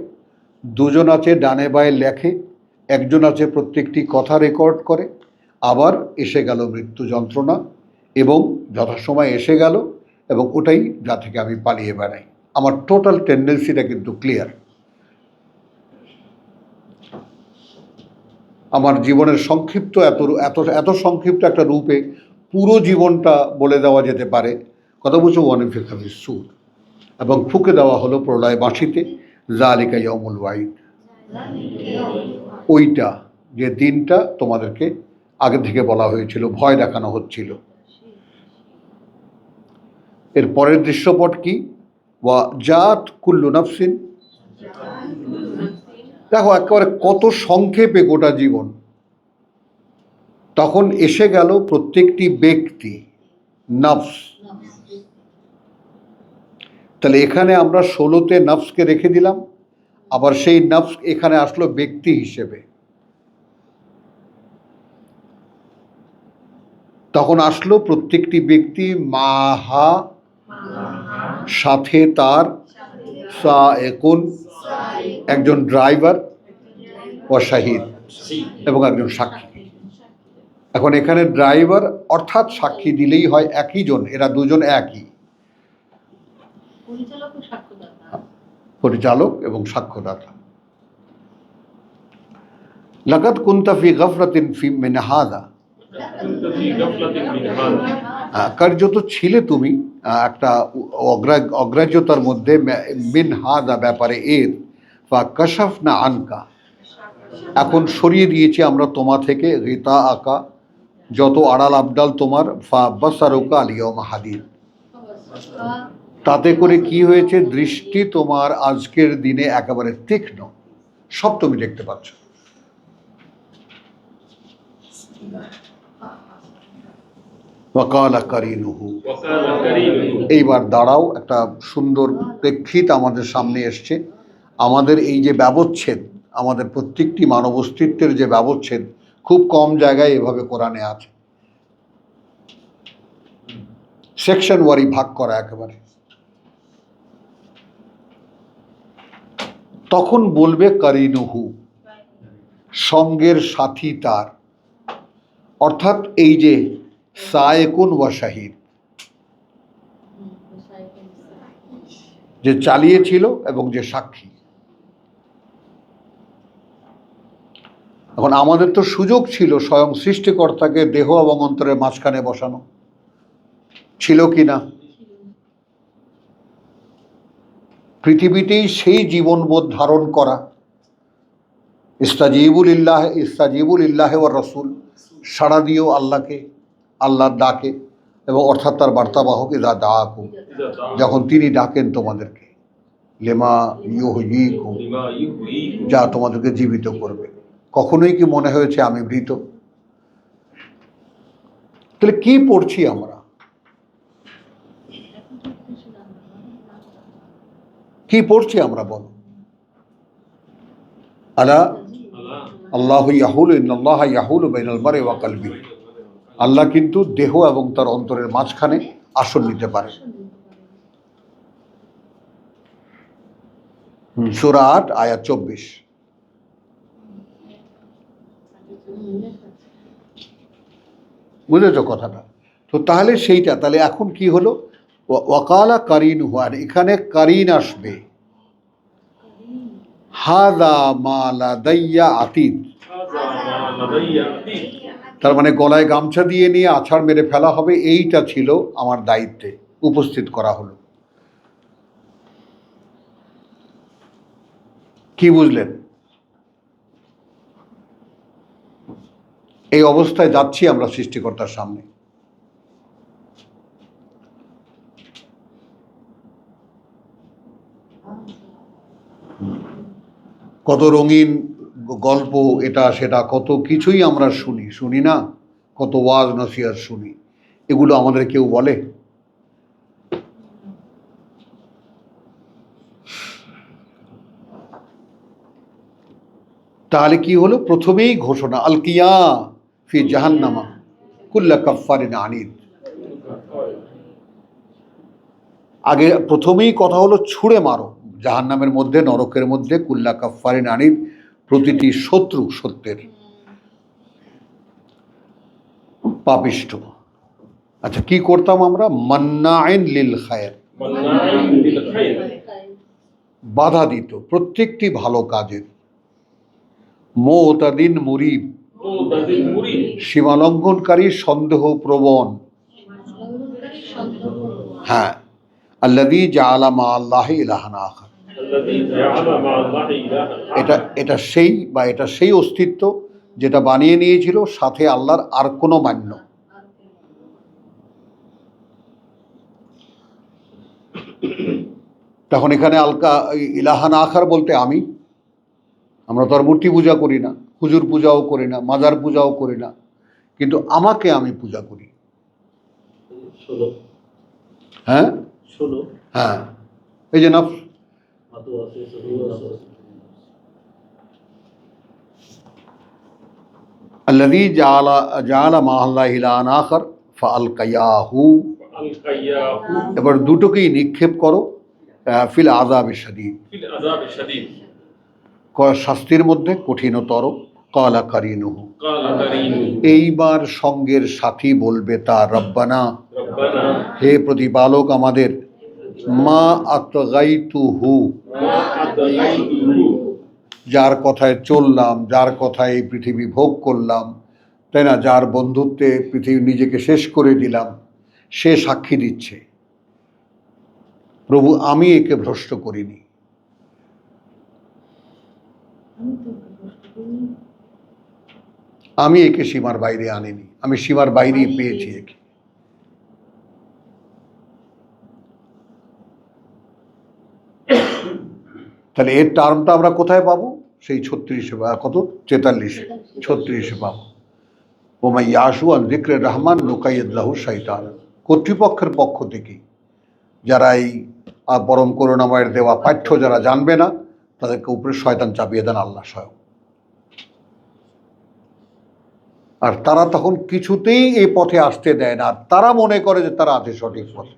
দুজন আছে ডানে বায়ে লেখে, একজন আছে প্রত্যেকটি কথা রেকর্ড করে, আবার এসে গেল মৃত্যু যন্ত্রণা, এবং যথাসময় এসে গেল, এবং ওটাই যা থেকে আমি পালিয়ে বেড়াই। আমার টোটাল টেন্ডেন্সিটা কিন্তু ক্লিয়ার। আমার জীবনের সংক্ষিপ্ত এত এত এত সংক্ষিপ্ত একটা রূপে পুরো জীবনটা বলে দেওয়া যেতে পারে। কথা বলছো ওয়ানুফিখা ফিস সূর, এবং ফুঁকে দেওয়া হলো প্রলয় বাঁশিতে। যালিকা ইয়াউমুল ওয়াইদ, ওইটা যে দিনটা তোমাদেরকে আগে থেকে বলা হয়েছিল, ভয় দেখানো হচ্ছিল। এর পরের দৃশ্যপট কি? ওয়া জাত কুল্লু নাফসিন। দেখো একেবারে কত সংক্ষেপে গোটা জীবন। তখন এসে গেল প্রত্যেকটি ব্যক্তি, নফস। তাহলে এখানে আমরা 16তে নফসকে রেখে দিলাম, আবার সেই নফস এখানে আসলো ব্যক্তি হিসেবে। তখন আসলো প্রত্যেকটি ব্যক্তি, মাহা সাথে তার, সায়েকুন একজন ড্রাইভার, ও শাহিদ এবং একজন সাক্ষী। এখন এখানে ড্রাইভার অর্থাৎ সাক্ষী দিলেই হয় একই জন, এরা দুজন একই, পরিচালক এবং সাক্ষ্যদাতা। লাকাদ কুনতা ফি গাফলাতিন মিন হাযা, কার্যত ছিলে তুমি একটা অগ্রাহ্যতার মধ্যে, মিন হাযা ব্যাপারে, এর, ফা কাশাফনা আনকা এখন সরিয়ে দিয়েছি আমরা তোমা থেকে, গিতা আকা যত আড়াল আবডাল তোমার, ফা বাসারুকা আল ইয়াউমা হাদীদ তাতে করে কি হয়েছে? দৃষ্টি তোমার আজকের দিনে একেবারে তীক্ষ্ণ, সব তুমি দেখতে পাচ্ছ। ওয়াকালা কারিনুহু, এইবার দাঁড়াও, একটা সুন্দর প্রেক্ষিত আমাদের সামনে এসছে। আমাদের এই যে ব্যবচ্ছেদ, আমাদের প্রত্যেকটি মানব অস্তিত্বের যে ব্যবচ্ছেদ, খুব কম জায়গায় এভাবে কোরআনে আছে, সেকশন ওয়ারি ভাগ করা একেবারে। তখন বলবে কারিনুহু, সঙ্গের সাথী তার, অর্থাৎ এই যে সায়েকুন ওয়া শাহিদ, যে চালিয়েছিল এবং যে সাক্ষী। এখন আমাদের তো সুযোগ ছিল স্বয়ং সৃষ্টিকর্তাকে দেহ এবং অন্তরের মাঝখানে বসানো, ছিল কি না? পৃথিবীতেই সেই জীবনবোধ ধারণ করা, ইস্তাজিবুল ইল্লাহে ওয়ার রাসূল, সাড়া দিও আল্লাহকে, আল্লাহর ডাকে, এবং অর্থাৎ তার বার্তাবাহক, ইযা দাআকুম, যখন তিনি ডাকেন তোমাদেরকে, লিমা ইউহয়িকুম, যা তোমাদেরকে জীবিত করবে। কখনোই কি মনে হয়েছে আমি মৃত? তাহলে কি পড়ছি আমরা? কি পড়ছি আমরা বল? আলা আল্লাহু ইয়াহুলু, ইন্নাল্লাহা ইয়াহুলু বাইনাল মারই ওয়া কলবি। আল্লাহ কিন্তু দেহ এবং তার অন্তরের মাঝখানে আসন নিতে পারে। সূরা ৮ আয়াত ২৪। বুঝেছ কথাটা? তো তাহলে সেইটা, তাহলে এখন কি হলো, ওয়াকালা কারিন হুয়ার, এখানে কারিন আসবে, হাদা মা লাদাইয়া আতিদ, তার মানে গলায় গামছা দিয়ে নিয়ে আছাড় মেরে ফেলা হবে, এইটা ছিল আমার দায়িত্বে উপস্থিত করা হলো। কি বুঝলেন? এই অবস্থায় যাচ্ছি আমরা সৃষ্টিকর্তার সামনে। কত রঙিন গল্প, এটা সেটা কত কিছুই আমরা শুনি না, কত ওয়াজ নসিহত শুনি, এগুলো আমাদের কেউ বলে? তাহলে কি হলো? প্রথমেই ঘোষণা, আলকিয়া ফি জাহান্নামা কুল্লা কাফফারিন আনিদ। আগে প্রথমেই কথা হলো ছুঁড়ে মারো জাহান্নামের মধ্যে, নরকের মধ্যে, কুল্লা কাফফারিন আনিদ, প্রতিটি শত্রু সত্যের, পাপিষ্ঠ। আচ্ছা, কি করতাম আমরা? মান্নাইন লিল খায়ের, বাধা দিত প্রত্যেকটি ভালো কাজের, মুতাদিন মুরিব, সীমালঙ্ঘনকারী, সন্দেহ প্রবণ। হ্যাঁ, আল্লাযী জাআলা মা আল্লাহি ইলাহান আখার, এটা সেই অস্তিত্ব যেটা বানিয়ে নিয়েছিল সাথে আল্লাহর আর কোনো মান্য। তখন এখানে ইলাহান আখার বলতে আমরা তো আর মূর্তি পূজা করি না, হুজুর পূজাও করি না, মাজার পূজাও করি না, কিন্তু আমাকে আমি পূজা করি। হ্যাঁ হ্যাঁ, এই যে নফস, আল্লাযী জাআলা মা আল্লাহি ইলাহান আখার ফাআলকায়াহু, এবার দুটোকেই নিক্ষেপ করো, ফিল আযাবিশ শাদীদ, শাস্তির মধ্যে কঠিনতর। কালা কারিনুহু, এইবার সঙ্গের সাথী বলবে তার, রব্বানা, হে প্রতিপালক আমাদের, মা আতগাইতুহু, যার কথায় চললাম, যার কথায় এই পৃথিবী ভোগ করলাম, তাই না, যার বন্ধুত্বে পৃথিবী নিজেকে শেষ করে দিলাম, সে সাক্ষী দিচ্ছে, প্রভু আমি একে ভ্রষ্ট করিনি। আমি একে সীমার বাইরে আনিনি, আমি সীমার বাইরেই পেয়েছি একে। তাহলে এর টার্মটা আমরা কোথায় পাবো? সেই 36-এ, কত, 43-এ, 36-এ পাবো। ওমা ইয়াশু আন যিকরে রহমান নুকাইয়িদ লাহু শাইতান, কর্তৃপক্ষের পক্ষ থেকে যারা এই পরম করুণাময়ের দেওয়া পাঠ্য যারা জানবে না, তাদেরকে উপরে শয়তান চাপিয়ে দেন আল্লাহ স্বয়ং। আর তারা তখন কিছুতেই এই পথে আসতে দেয় না, আর তারা মনে করে যে তারা আছে সঠিক পথে।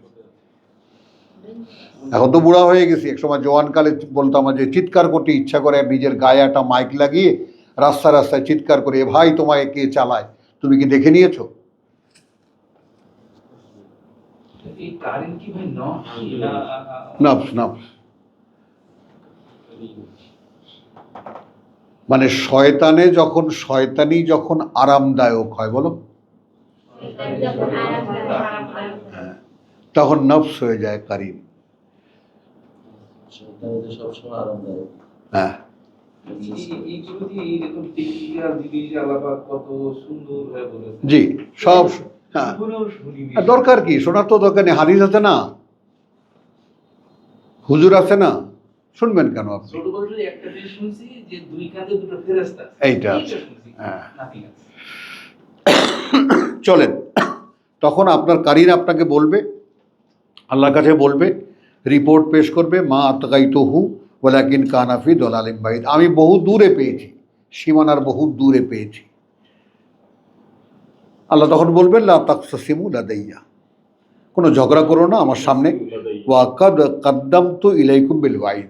এখন তো বুড়া হয়ে গেছি, একসময় জওয়ানকালে বলতাম যে চিৎকার করতে ইচ্ছা করে, নিজের গায়ে একটা মাইক লাগিয়ে রাস্তায় চিৎকার করে, ভাই তোমায় কে চালায়, তুমি কি দেখে নিয়েছো? নফস, মানে শয়তানি যখন আরামদায়ক হয়, বলো, তখন নফস হয়ে যায় কারিম। হ্যাঁ, জি, সব। হ্যাঁ, দরকার কি শোনার? তো দরকার নেই, হাদিস আছে না, হুজুর আছে না, শুনবেন কেন আপনি? এইটা চলেন। তখন আপনার কারিন আপনাকে বলবে, আল্লাহর কাছে বলবে, রিপোর্ট পেশ করবে, মা আতগাইতুহু ওয়ালাকিন কানা ফি দালালিন বাঈদ, আমি বহু দূরে পেয়েছি, সীমানার বহু দূরে পেয়েছি। আল্লাহ তখন বলবেন লা তাকসাসিমু লাদাইয়া, কোনো ঝগড়া করো না আমার সামনে। ওয়া কাদ কাদ্দামতু ইলাইকুম বিল ওয়াইদ,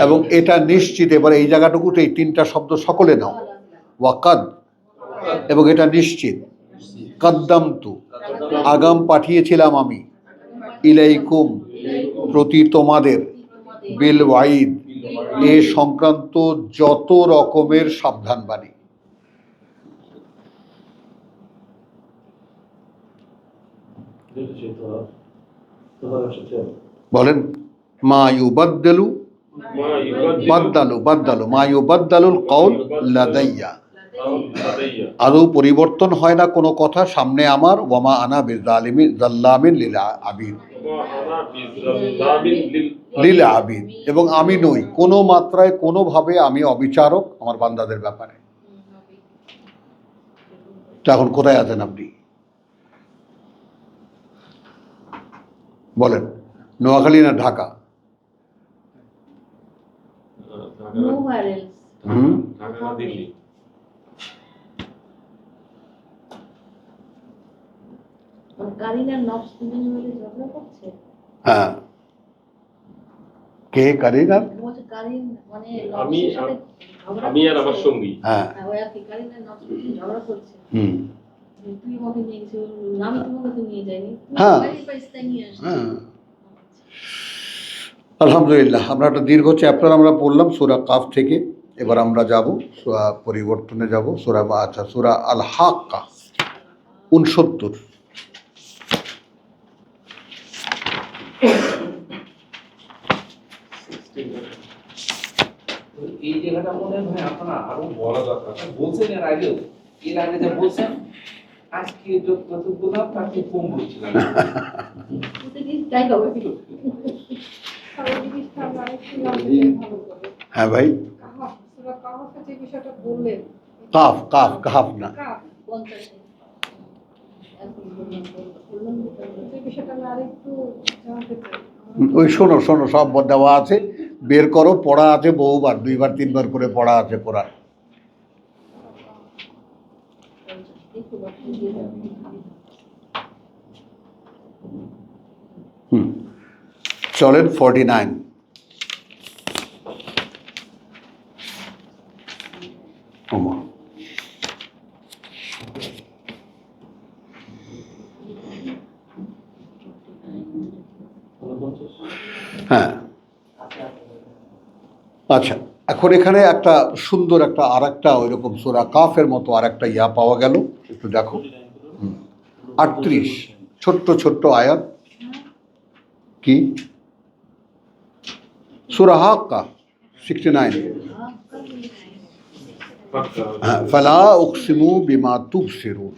এবং এটা নিশ্চিত, এবার এই জায়গাটুকুতে এই তিনটা শব্দ সকলে নাও, ওয়াকাদ এবং এটা নিশ্চিত, কাদ্দামতু আগাম পাঠিয়েছিলাম আমি, ইলাইকুম প্রতি তোমাদের, বিল ওয়াইদ এ সংক্রান্ত যত রকমের সাবধানবাণী। বলেন মা ইউবাদদালু বাদ্দালু মা ইউবাদদালুল কওল লাদাইয়া, আদৌ পরিবর্তন হয় না কোনো কথা সামনে আমার, ওয়ামা আনা বিজাল্লামিন লিল আবিদ, এবং আমি নই কোনো মাত্রায় কোনোভাবে আমি অবিচারক আমার বান্দাদের ব্যাপারে। তো এখন কোথায় আছেন আপনি বলেন, নোয়াখালী না ঢাকা? Nowhere else. হুম, মানে কারিনার নফস দুজনে মিলে ঝগড়া করছে। হ্যাঁ, কে কারিনার? বলছে কারিন মানে আমি নফসের সাথে ঝগড়া আমি আর আমার করছে। সঙ্গী। হ্যাঁ, হ্যাঁ, ওই আর কি কারিনার নফস দুজনে ঝগড়া করছে। হুম, তুই আমাকে নিয়ে গেছিস, আমি তোমাকে তো নিয়ে যাইনি। হ্যাঁ। বাইরে পাইস্তা নিয়ে আসছি। হ্যাঁ। আলহামদুলিল্লাহ, আমরা একটা দীর্ঘ চ্যাপ্টার আমরা পড়লাম সূরা কাফ থেকে। এবার আমরা যাব সূরা পরিবর্তনে যাব, সূরা আল হাক্কা 69। এই জায়গাটা মনে হয় আপনারা আরো বলা দরকার। বলছেন এর আগেও, এর আগে যা বলছেন আজকে যত বললাম তার থেকে কম বলছিলাম। প্রতিদিন তাই হবে। আর ওই জিনিসটা আমরা আরেকটু জানতে চাই ভালো করে। হ্যাঁ ভাই, কাহাফ, সূরা কাহাফে যে বিষয়টা বললেন, কাফ কাফ কাফ না, কাহাফ, 50 এখন বললাম যে বিষয়টা আমি আরেকটু জানতে চাই। ওই শোনো সব দেওয়া আছে, বের করো, পড়া আছে বহুবার, 2বার 3বার করে পড়া আছে কোরআন। চলেন 49। ওমা, হ্যাঁ, আচ্ছা, এখন এখানে একটা সুন্দর একটা আর একটা ওইরকম সূরা কাফের মতো আর একটা ইয়া পাওয়া গেল, একটু দেখো। 38 ছোট্ট ছোট্ট আয়াত। কি? সূরা হাক্কা 69। হ্যাঁ, ফালা উকসিমু বিমা তুবসিরুন,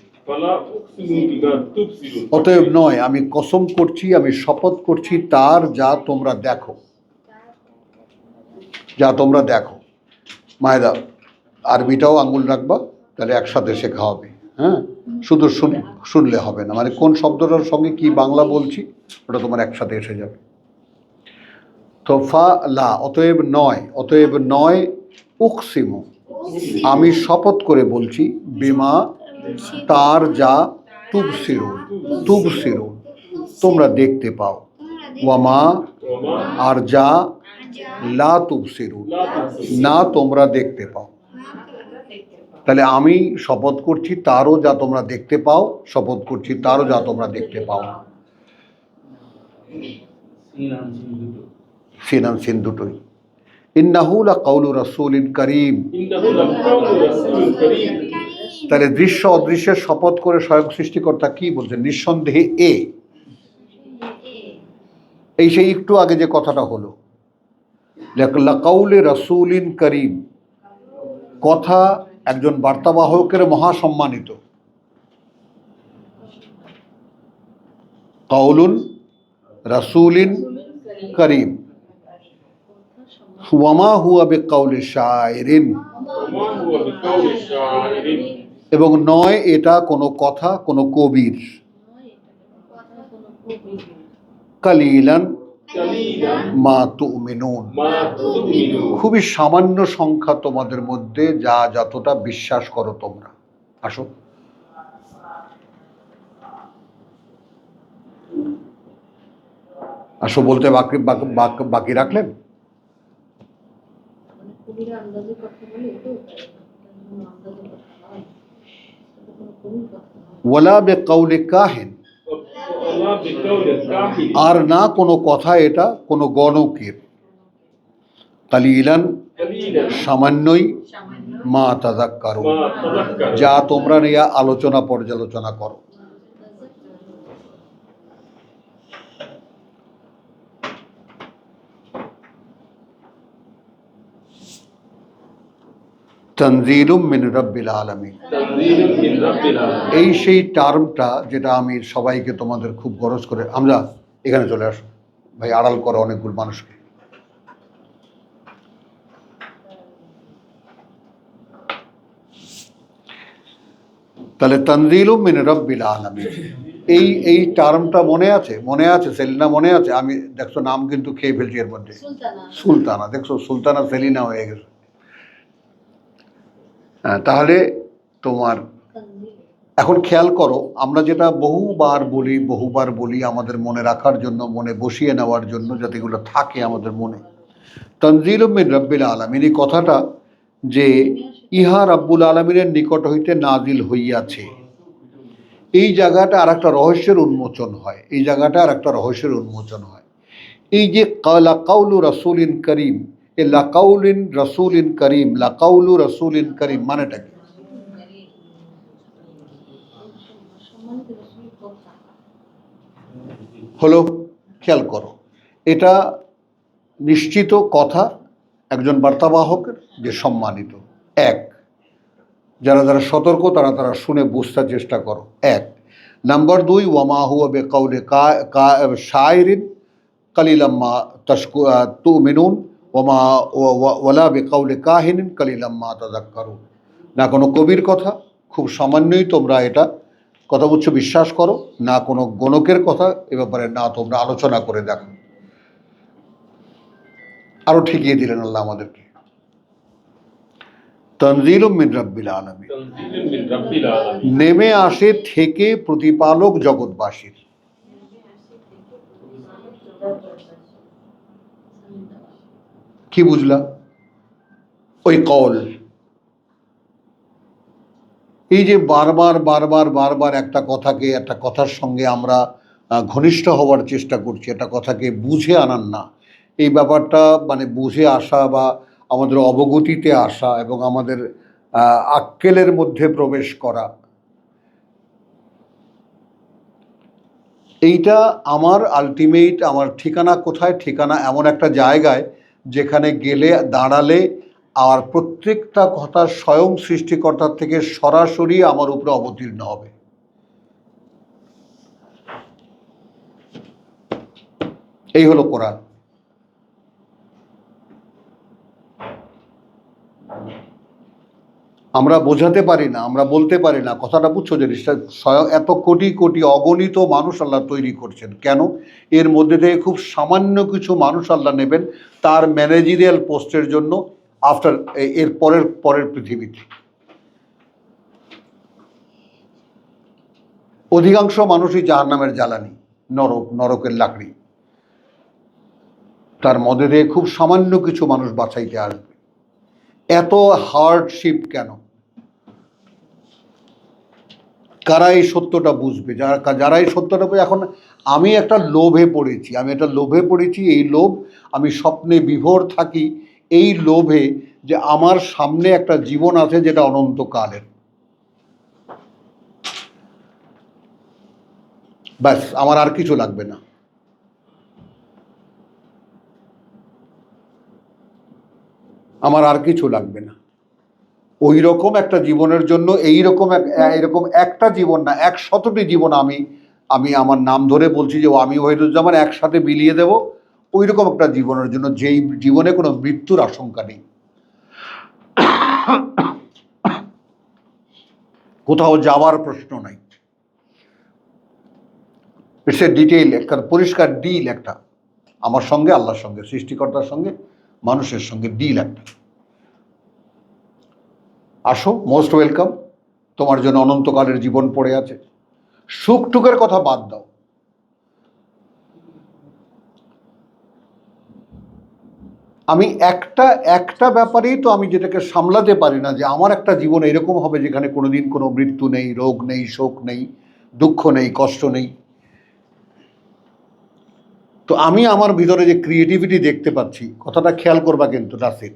অতএব নয় আমি কসম করছি, আমি শপথ করছি তার যা তোমরা দেখো, যা তোমরা দেখো। মায়েরা আরবিটাও আঙুল রাখবা, তাহলে একসাথে শেখা হবে। হ্যাঁ, শুধু শুনলে হবে না, মানে কোন শব্দটার সঙ্গে কি বাংলা বলছি ওটা তোমার একসাথে এসে যাবে। তো ফা লা অতএব নয় উকসিমু আমি শপথ করে বলছি, বিমা তার যা, তুবসিরুন তোমরা দেখতে পাও, ওয়ামা আর যা, লা তুবসিরুন না তোমরা দেখতে পাও। তাহলে আমি শপথ করছি তারও যা তোমরা দেখতে পাও, শপথ করছি তারও যা তোমরা দেখতে পাও। সিন দুটোই। ইন্নাহু লাকাউলু রাসূলিন কারীম, তাহলে দৃশ্য অদৃশ্যের শপথ করে স্বয়ং সৃষ্টিকর্তা কি বলছেন? নিঃসন্দেহে এই সেই একটু আগে যে কথাটা হলো, লাকাউলে রাসূলিন কারীম, কথা একজন বার্তাবাহকের মহাসম্মানিত। কাউলুন রাসূলিন কারীম, ওয়ামা হুয়া বিকাউলি শায়রিন, এবং নয় এটা কোনো কথা কোনো কবির। কালিলান قليلا মা তুমিনুন, ما تؤمنون। খুবই সামান্য সংখ্যা তোমাদের মধ্যে যা যতটা বিশ্বাস করো তোমরা। আসো, আসো বলতে বাকি বাকি রাখলেন। মানে কবিরা আন্দাজে কথা বলে তো, কোনো আন্দাজে কথা হয়, এটা কোনো কবির কথা নয়। ওয়ালা বিকাউলি কাহিন, والله بقول الكاهن আর না কোনো কথা এটা কোনো গণকের। কালিলান, قليلا সামান্যই, সামান্য মা তাযাক্কারুন, ما تذكر। যা তোমরা নিয়ে আলোচনা পর্যালোচনা করো। তানজিলুম মিন রাব্বিল আলামিন, تنزيل من رب العالمين। এই সেই টার্মটা যেটা আমি সবাইকে তোমাদের খুব গরজ করে, আমরা এখানে চলে আসো ভাই, আড়াল করো অনেকগুলো মানুষকে। তাহলে তানজিলুম মিন রাব্বিল আলামিন, এই টার্মটা মনে আছে? মনে আছে সেলিনা? মনে আছে? আমি দেখছো নাম কিন্তু খেয়ে ফেলছি এর মধ্যে। সুলতানা সুলতানা, দেখছো সুলতানা সেলিনা হয়ে গেছে। হ্যাঁ, তাহলে তোমার তানজিল এখন খেয়াল করো, আমরা যেটা বহুবার বলি আমাদের মনে রাখার জন্য, মনে বসিয়ে নেওয়ার জন্য, যাতে এগুলো থাকে আমাদের মনে। তানজিলুম মিন রাব্বিল আলামিন, এই কথাটা যে ইহা রাব্বুল আলামিনের নিকট হইতে নাজিল হইয়াছে, এই জায়গাটা আর একটা রহস্যের উন্মোচন হয়। এই জায়গাটা আর একটা রহস্যের উন্মোচন হয়। এই যে লাকাউলু রাসূলিন করিম, এ লাকাউলিন রাসূলিন করিম, লাকাউলু রাসূলিন করিম মানেটা কি? সম্মানিত রাসূলের কথা। হলো, খেয়াল করো, এটা নিশ্চিত কথা একজন বার্তাবাহকের যে সম্মানিত। এক, যারা যারা সতর্ক তারা শুনে বুঝতে চেষ্টা করো। এক নাম্বার দুই, ওয়ামা হুয়া বিকাউলি শায়রিন কালিলাম মা তুমিনুন ওয়ামা ওয়ালা বিকাউলি কাহিনিন কালিলাম মা তাযাক্কারুন, না কোনো কবির কথা, খুব সামান্যই তোমরা এটা কথা বুঝছো, বিশ্বাস করো, না কোনো গণকের কথা এ ব্যাপারে না তোমরা আলোচনা করে দেখো। আরো ঠিকিয়ে দিলেন আল্লাহ আমাদেরকে। তানজিলুম মিন রাব্বিল আলামিন, تنزيل من رب العالمين। নেমে আসে থেকে প্রতিপালক জগৎবাসীর। কি বুঝলা? ওই কল, এই যে বারবার একটা কথার সঙ্গে আমরা ঘনিষ্ঠ হওয়ার চেষ্টা করছি, একটা কথাকে বুঝে আনার না, এই ব্যাপারটা মানে বুঝে আসা বা আমাদের অবগতিতে আসা এবং আমাদের আক্কেলের মধ্যে প্রবেশ করা, এইটা আমার আলটিমেট, আমার ঠিকানা কোথায়? ঠিকানা এমন একটা জায়গায় যেখানে গেলে দাঁড়ালে আর প্রত্যেকটা কথা স্বয়ং সৃষ্টিকর্তার থেকে সরাসরি আমার উপরে অবতীর্ণ হবে। এই হলো কোরআন। আমরা বোঝাতে পারি না, আমরা বলতে পারি না, কথাটা বুঝছো? জিনিসটা স্বয়ং এত কোটি কোটি অগণিত মানুষ আল্লাহ তৈরি করছেন কেন? এর মধ্যে থেকে খুব সামান্য কিছু মানুষ আল্লাহ নেবেন তার ম্যানেজারিয়াল পোস্টের জন্য আফটার এর পরের পৃথিবীতে। অধিকাংশ মানুষই জাহান্নামের জ্বালানি, নরকের লাকড়ি। তার মধ্যে থেকে খুব সামান্য কিছু মানুষ বাঁচাইতে আসবে। এত হার্ডশিপ কেন? কারা এই সত্যটা বুঝবে? যারা এই সত্যটা বুঝবে। এখন আমি একটা লোভে পড়েছি, এই লোভ, আমি স্বপ্নে বিভোর থাকি এই লোভে যে আমার সামনে একটা জীবন আছে যেটা অনন্তকালের। ব্যাস, আমার আর কিছু লাগবে না। আমার আর কিছু লাগবে না। ওই রকম একটা জীবনের জন্য এরকম একটা জীবন না, 100টি জীবন আমি আমার নাম ধরে বলছি যে আমি ওয়াহিদুজ্জামান একসাথে বিলিয়ে দেব ওই রকম একটা জীবনের জন্য, যেই জীবনে কোনো মৃত্যুর আশঙ্কা নেই, কোথাও যাওয়ার প্রশ্ন নাই। ইটস এ ডিটেইল, একটা পরিষ্কার ডিল, একটা আমার সঙ্গে, আল্লাহর সঙ্গে, সৃষ্টিকর্তার সঙ্গে, মানুষের সঙ্গে ডিল একটা। আসো, মোস্ট ওয়েলকাম। তোমার জন্য অনন্তকালের জীবন পড়ে আছে। সুখ টুকের কথা বাদ দাও। আমি একটা ব্যাপারেই তো আমি যেটাকে সামলাতে পারি না, যে আমার একটা জীবন এরকম হবে যেখানে কোনোদিন কোনো মৃত্যু নেই, রোগ নেই, শোক নেই, দুঃখ নেই, কষ্ট নেই। তো আমি আমার ভিতরে যে ক্রিয়েটিভিটি দেখতে পাচ্ছি, কথাটা খেয়াল করবা কিন্তু নাসির,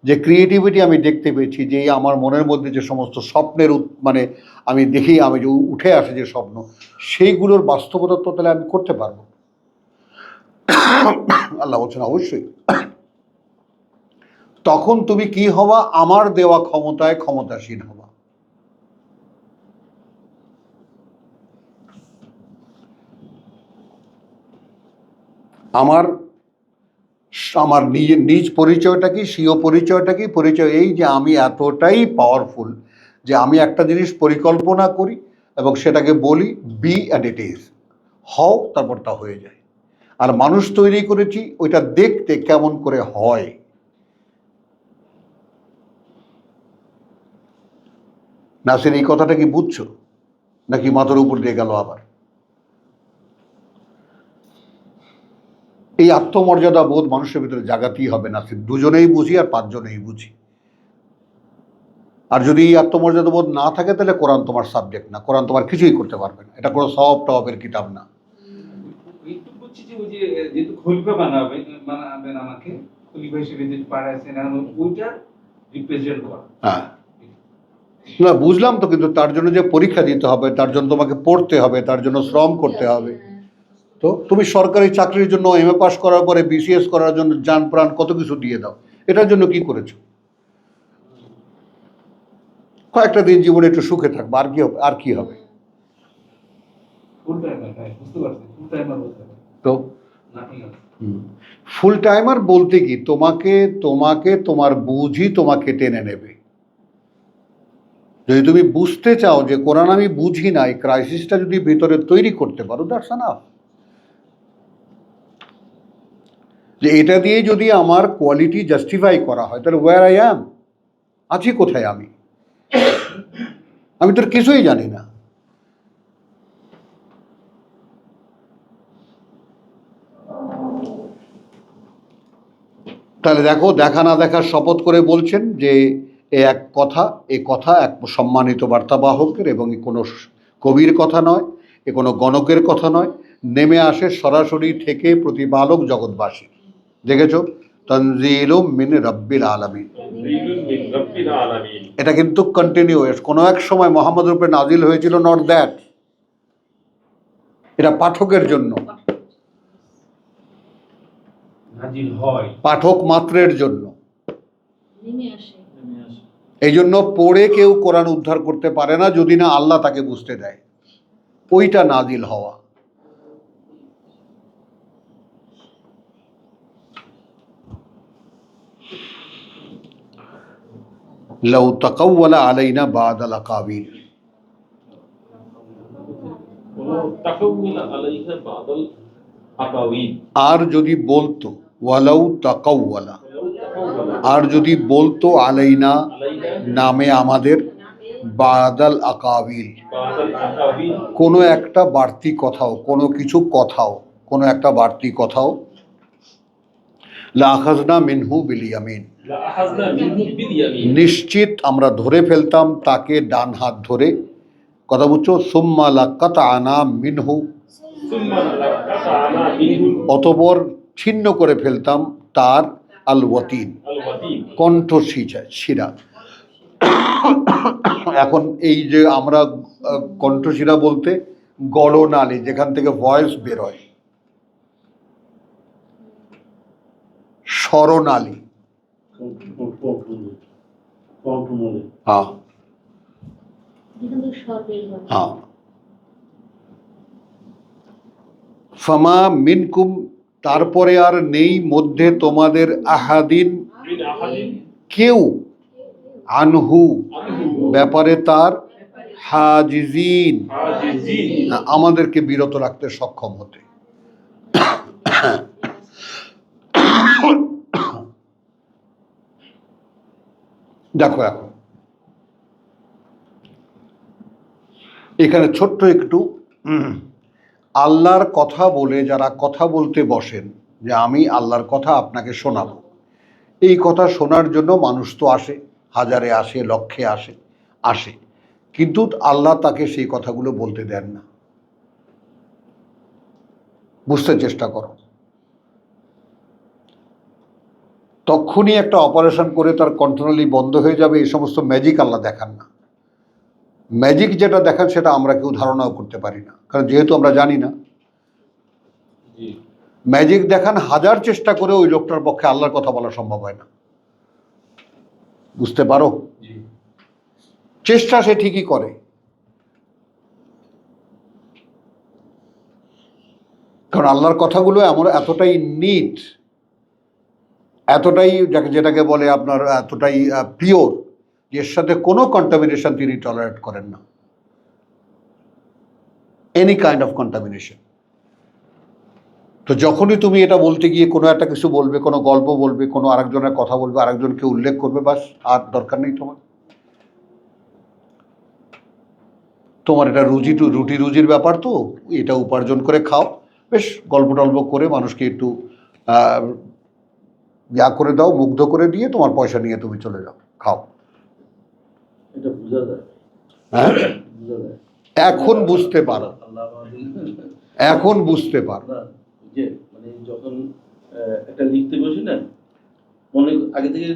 যে ক্রিয়েটিভিটি আমি দেখতে পেয়েছি, যে আমার মনের মধ্যে যে সমস্ত স্বপ্নের মানে আমি দেখি, আমি যে উঠে আসে যে স্বপ্ন, সেইগুলোর বাস্তবতা তো তাহলে আমি করতে পারবো। আল্লাহ বলছেন অবশ্যই। তখন তুমি কি হবা? আমার দেওয়া ক্ষমতায় ক্ষমতাসীন হবা। আমার আমার নিজ পরিচয়টা কি, স্বীয় পরিচয়টা কি? পরিচয় এই যে আমি এতটাই পাওয়ারফুল যে আমি একটা জিনিস পরিকল্পনা করি এবং সেটাকে বলি বি অ্যান্ড ইট ইজ, হও, তারপর তা হয়ে যায়। আর মানুষ তৈরি করেছি ওইটা দেখতে কেমন করে হয়। নাসির, এই কথাটা কি বুঝছো নাকি মাথার উপর দিয়ে গেল আবার? এই আত্মমর্যাদা বোধ মানুষের ভিতরে জাগাতেই হবে নাসির। দুজনেই বুঝি আর পাঁচজনেই বুঝি। আর যদি এই আত্মমর্যাদা বোধ না থাকে তাহলে কোরআন তোমার সাবজেক্ট না, কোরআন তোমার কিছুই করতে পারবে না। এটা কোনো সব টবের কিতাব না। একটু বুঝছি যে ওই যে যেহেতু খলিফা বানাবেন আমাকে, খলিফা হিসেবে যে পাঠাচ্ছেন, ওইটার রিপ্রেজেন্ট করা। হ্যাঁ, না বুঝলাম তো, কিন্তু তার জন্য যে পরীক্ষা দিতে হবে, তার জন্য তোমাকে পড়তে হবে, তার জন্য শ্রম করতে হবে। তো তুমি সরকারি চাকরির জন্য এমএ পাস করার পরে বিসিএস করার জন্য জান প্রাণ কত কিছু দিয়ে দাও। এটার জন্য কি করেছো? কয়েকটা দিন জীবনে একটু সুখে থাকবে, আর কি হবে? আর কি হবে? ফুল টাইমার, বুঝতে পারছি, ফুল টাইমার বলতে হবে। তো নাথিং এলস। ফুল টাইমার বলতে কি, তোমাকে তোমার বুঝই তোমাকে টেনে নেবে। যদি তুমি বুঝতে চাও যে কোরআন আমি বুঝি না, এই ক্রাইসিসটা যদি ভিতরে তৈরি করতে পারো, দ্যাটস এনাফ। যে এটা দিয়ে যদি আমার কোয়ালিটি জাস্টিফাই করা হয়, তাহলে ওয়্যার আই অ্যাম, আছি কোথায় আমি? আমি তোর কিছুই জানি না। তাহলে দেখো, দেখা না দেখার শপথ করে বলছেন যে এ কথা এক সম্মানিত বার্তাবাহকের, এবং এ কোনো কবির কথা নয়, এ কোনো গণকের কথা নয়, নেমে আসে সরাসরি থেকে প্রতিপালক জগৎবাসী। দেখেছ, তানজিলুম মিন রাব্বিল আলামিন। এটা কিন্তু কন্টিনিউয়াস, কোনো এক সময় মোহাম্মদের উপরে নাজিল হয়েছিল, নট দ্যাট। এটা পাঠকের জন্য, নাজিল হয় পাঠক মাত্রের জন্য। নেমে আসে। এই জন্য পড়ে কেউ কোরআন উদ্ধার করতে পারে না যদি না আল্লাহ তাকে বুঝতে দেয়। ওইটা নাজিল হওয়া। লাউ তাকাওয়ালা আলাইনা বাদাল আকাবিল। আর যদি বলতো, ওয়ালাউ তাকাওয়ালা, আর যদি বলতো আলাইনা, নামে আমাদের, বাদাল আকাবিল, কোনো একটা বাড়তি কথাও, কোনো কিছু কথাও, কোনো একটা বাড়তি কথাও, লা আখাযনা মিনহু বিল ইয়ামিন, নিশ্চিত আমরা ধরে ফেলতাম তাকে ডান হাত ধরে। কথা বুঝছো? সুম্মা লাকাতআনা মিনহু, অতঃপর ছিন্ন করে ফেলতাম তার আল ওয়াতিন, কণ্ঠ শিরা। এখন এই যে আমরা কণ্ঠশিরা বলতে গলনালী, যেখান থেকে ভয়েস বেরোয়, স্বরনালী। হ্যাঁ যেখান থেকে স্বর বের হয়। হ্যাঁ। ফামা মিনকুম, তারপরে আর নেই মধ্যে তোমাদের, আহাদিন, কেউ, আনহু, ব্যাপারে তার, হাজিজিন, আমাদেরকে বিরত রাখতে সক্ষম হতে। দেখো এখন এখানে ছোট্ট একটু আল্লাহর কথা বলে যারা কথা বলতে বসেন যে আমি আল্লাহর কথা আপনাকে শোনাবো, এই কথা শোনার জন্য মানুষ তো আসে, হাজারে আসে, লক্ষে আসে, কিন্তু আল্লাহ তাকে সেই কথাগুলো বলতে দেন না। বুঝতে চেষ্টা করো। তখনই একটা অপারেশন করে তার কন্ট্রোলি বন্ধ হয়ে যাবে, এই সমস্ত ম্যাজিক আল্লাহ দেখান না। ম্যাজিক যেটা দেখান সেটা আমরা কেউ ধারণাও করতে পারি না, কারণ যেহেতু আমরা জানি না। ম্যাজিক দেখান হাজার চেষ্টা করে ওই লোকটার পক্ষে আল্লাহর কথা বলা সম্ভব হয় না। বুঝতে পারো? চেষ্টা সে ঠিকই করে, কারণ আল্লাহর কথাগুলো এতটাই নিট, এতটাই যেটাকে বলে আপনার এতটাই পিওর, এর সাথে কোনো কন্টামিনেশন তিনি টলারেট করেন না, এনি কাইন্ড অফ কন্টামিনেশন। তো যখনই তুমি এটা বলতে গিয়ে কোনো একটা কিছু বলবে, কোনো গল্প বলবে, কোনো আরেকজনের কথা বলবে, আরেকজনকে উল্লেখ করবে, বাস আর দরকার নেই তোমার এটা রুটি রুজির ব্যাপার, তো এটা উপার্জন করে খাও, বেশ গল্প টল্প করে মানুষকে একটু ইয়া করে দাও, মুগ্ধ করে দিয়ে তোমার পয়সা নিয়ে তুমি চলে যাও, খাও। এটা বোঝা যায়, হ্যাঁ, বোঝা যায়। এখন বুঝতে পারো, এখন বুঝতে পারো। যে মানে যখন একটা লিখতে বসি না, মনে আগে থেকে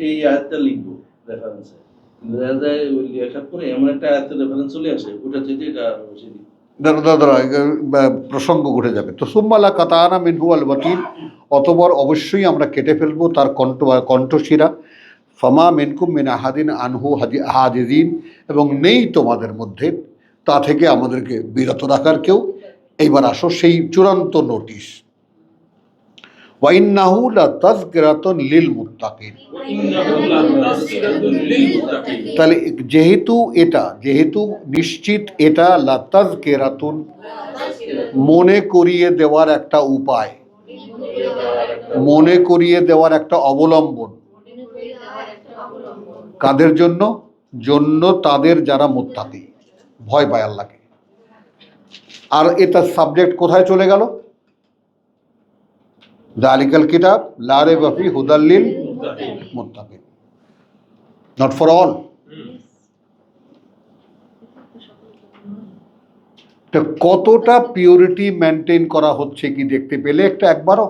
এই আয়াতটা লিখবো রেফারেন্সে, কিন্তু দেখা যায় ওই লেখার পরে এমন একটা আয়াতের রেফারেন্স চলে আসে, ওটা থেকে এটা বসে দিই। দাদা প্রসঙ্গ ঘটে যাবে। তো সুম্মালা কাতানা মিনহু আল ওয়াতিন, অতঃপর অবশ্যই আমরা কেটে ফেলবো তার কণ্ঠশিরা। ফামা মিনকুম মিন আহাদিন আনহু হাজিজিন, এবং নেই তোমাদের মধ্যে তা থেকে আমাদেরকে বিরত রাখার কেউ। এইবার আসো সেই চূড়ান্ত নোটিশ, ওয়াইন্নাহু লাতাযকিরাতুন লিল মুত্তাকিন। তাহলে যেহেতু নিশ্চিত এটা লাতাযকিরাতুন, মনে করিয়ে দেওয়ার একটা উপায়, মনে করিয়ে দেওয়ার একটা অবলম্বন। কাদের জন্য? তাদের যারা মুত্তাকি, ভয় পায় আল্লাহকে। আর এটা সাবজেক্ট কোথায় চলে গেল? যালিকাল কিতাব লা রাইবা ফিহি হুদাল লিল মুত্তাকিন, নট ফর অল। তো কতটা পিউরিটি মেনটেন করা হচ্ছে কি দেখতে পেলে একবারও?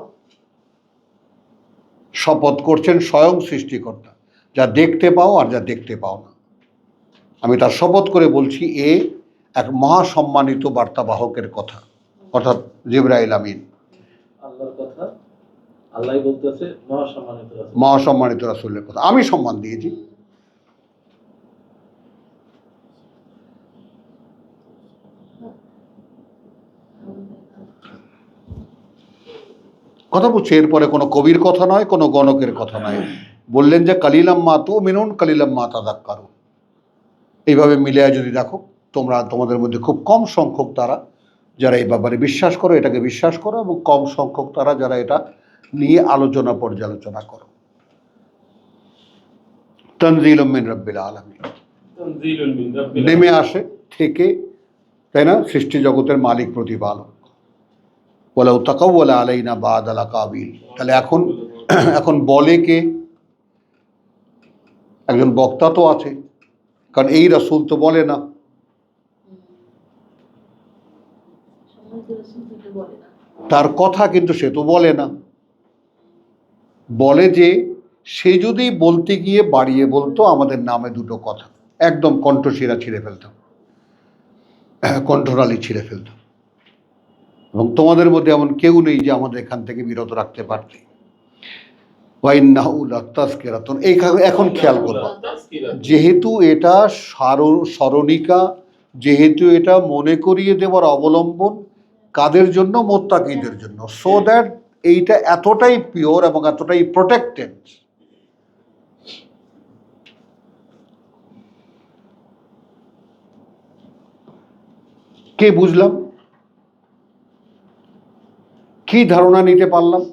শপথ করছেন স্বয়ং সৃষ্টিকর্তা, যা দেখতে পাও আর যা দেখতে পাও না। আমি তার শপথ করে বলছি, এক মহাসম্মানিত বার্তাবাহকের কথা, অর্থাৎ জিবরাইল আমিন, আল্লাহর কথা আল্লাহই বলতেছে, মহাসম্মানিত রাসূলের কথা আমি সম্মান দিয়েছি। কথা বলছি, এরপরে কোনো কবির কথা নয়, কোনো গণকের কথা নয়। বললেন যে কালিলাম মা তুমিনুন কালিলাম মা তাযাক্কারুন। এইভাবে মিলিয়ে যদি দেখো, তোমাদের মধ্যে খুব কম সংখ্যক তারা যারা এই ব্যাপারে বিশ্বাস করো, এটাকে বিশ্বাস করো, এবং কম সংখ্যক তারা যারা এটা নিয়ে আলোচনা পর্যালোচনা করো। তানজিলুম মিন রাব্বিল আলামিন, নেমে আসে থেকে, তাই না, সৃষ্টি জগতের মালিক প্রতিপালক। ওয়ালাউ তাকাওয়ালা আলাইনা বা'দাল আকাবিল। তাহলে এখন বলে কে? একজন বক্তা তো আছে, কারণ এই রাসূল তো বলে না। তার কথা কিন্তু সে তো বলে না। বলে যে সে যদি বলতে গিয়ে বাড়িয়ে বলতো আমাদের নামে দুটো কথা, একদম কণ্ঠশিরা ছিঁড়ে ফেলতাম, কণ্ঠনালী ছিঁড়ে ফেলতাম। এবং তোমাদের মধ্যে এমন কেউ নেই যে আমাদের এখান থেকে বিরত রাখতে পারতে। ওয়াইন্নাহু লাতাযকিরাতুন, এখন খেয়াল করবা, যেহেতু এটা স্মরণিকা, যেহেতু এটা মনে করিয়ে দেওয়ার অবলম্বন, কাদের জন্য? মুত্তাকিদের জন্য। সো দ্যাট এইটা এতটাই পিওর এবং এতটাই প্রোটেক্টেড। কে বুঝলাম? কি ধারণা নিতে পারলাম?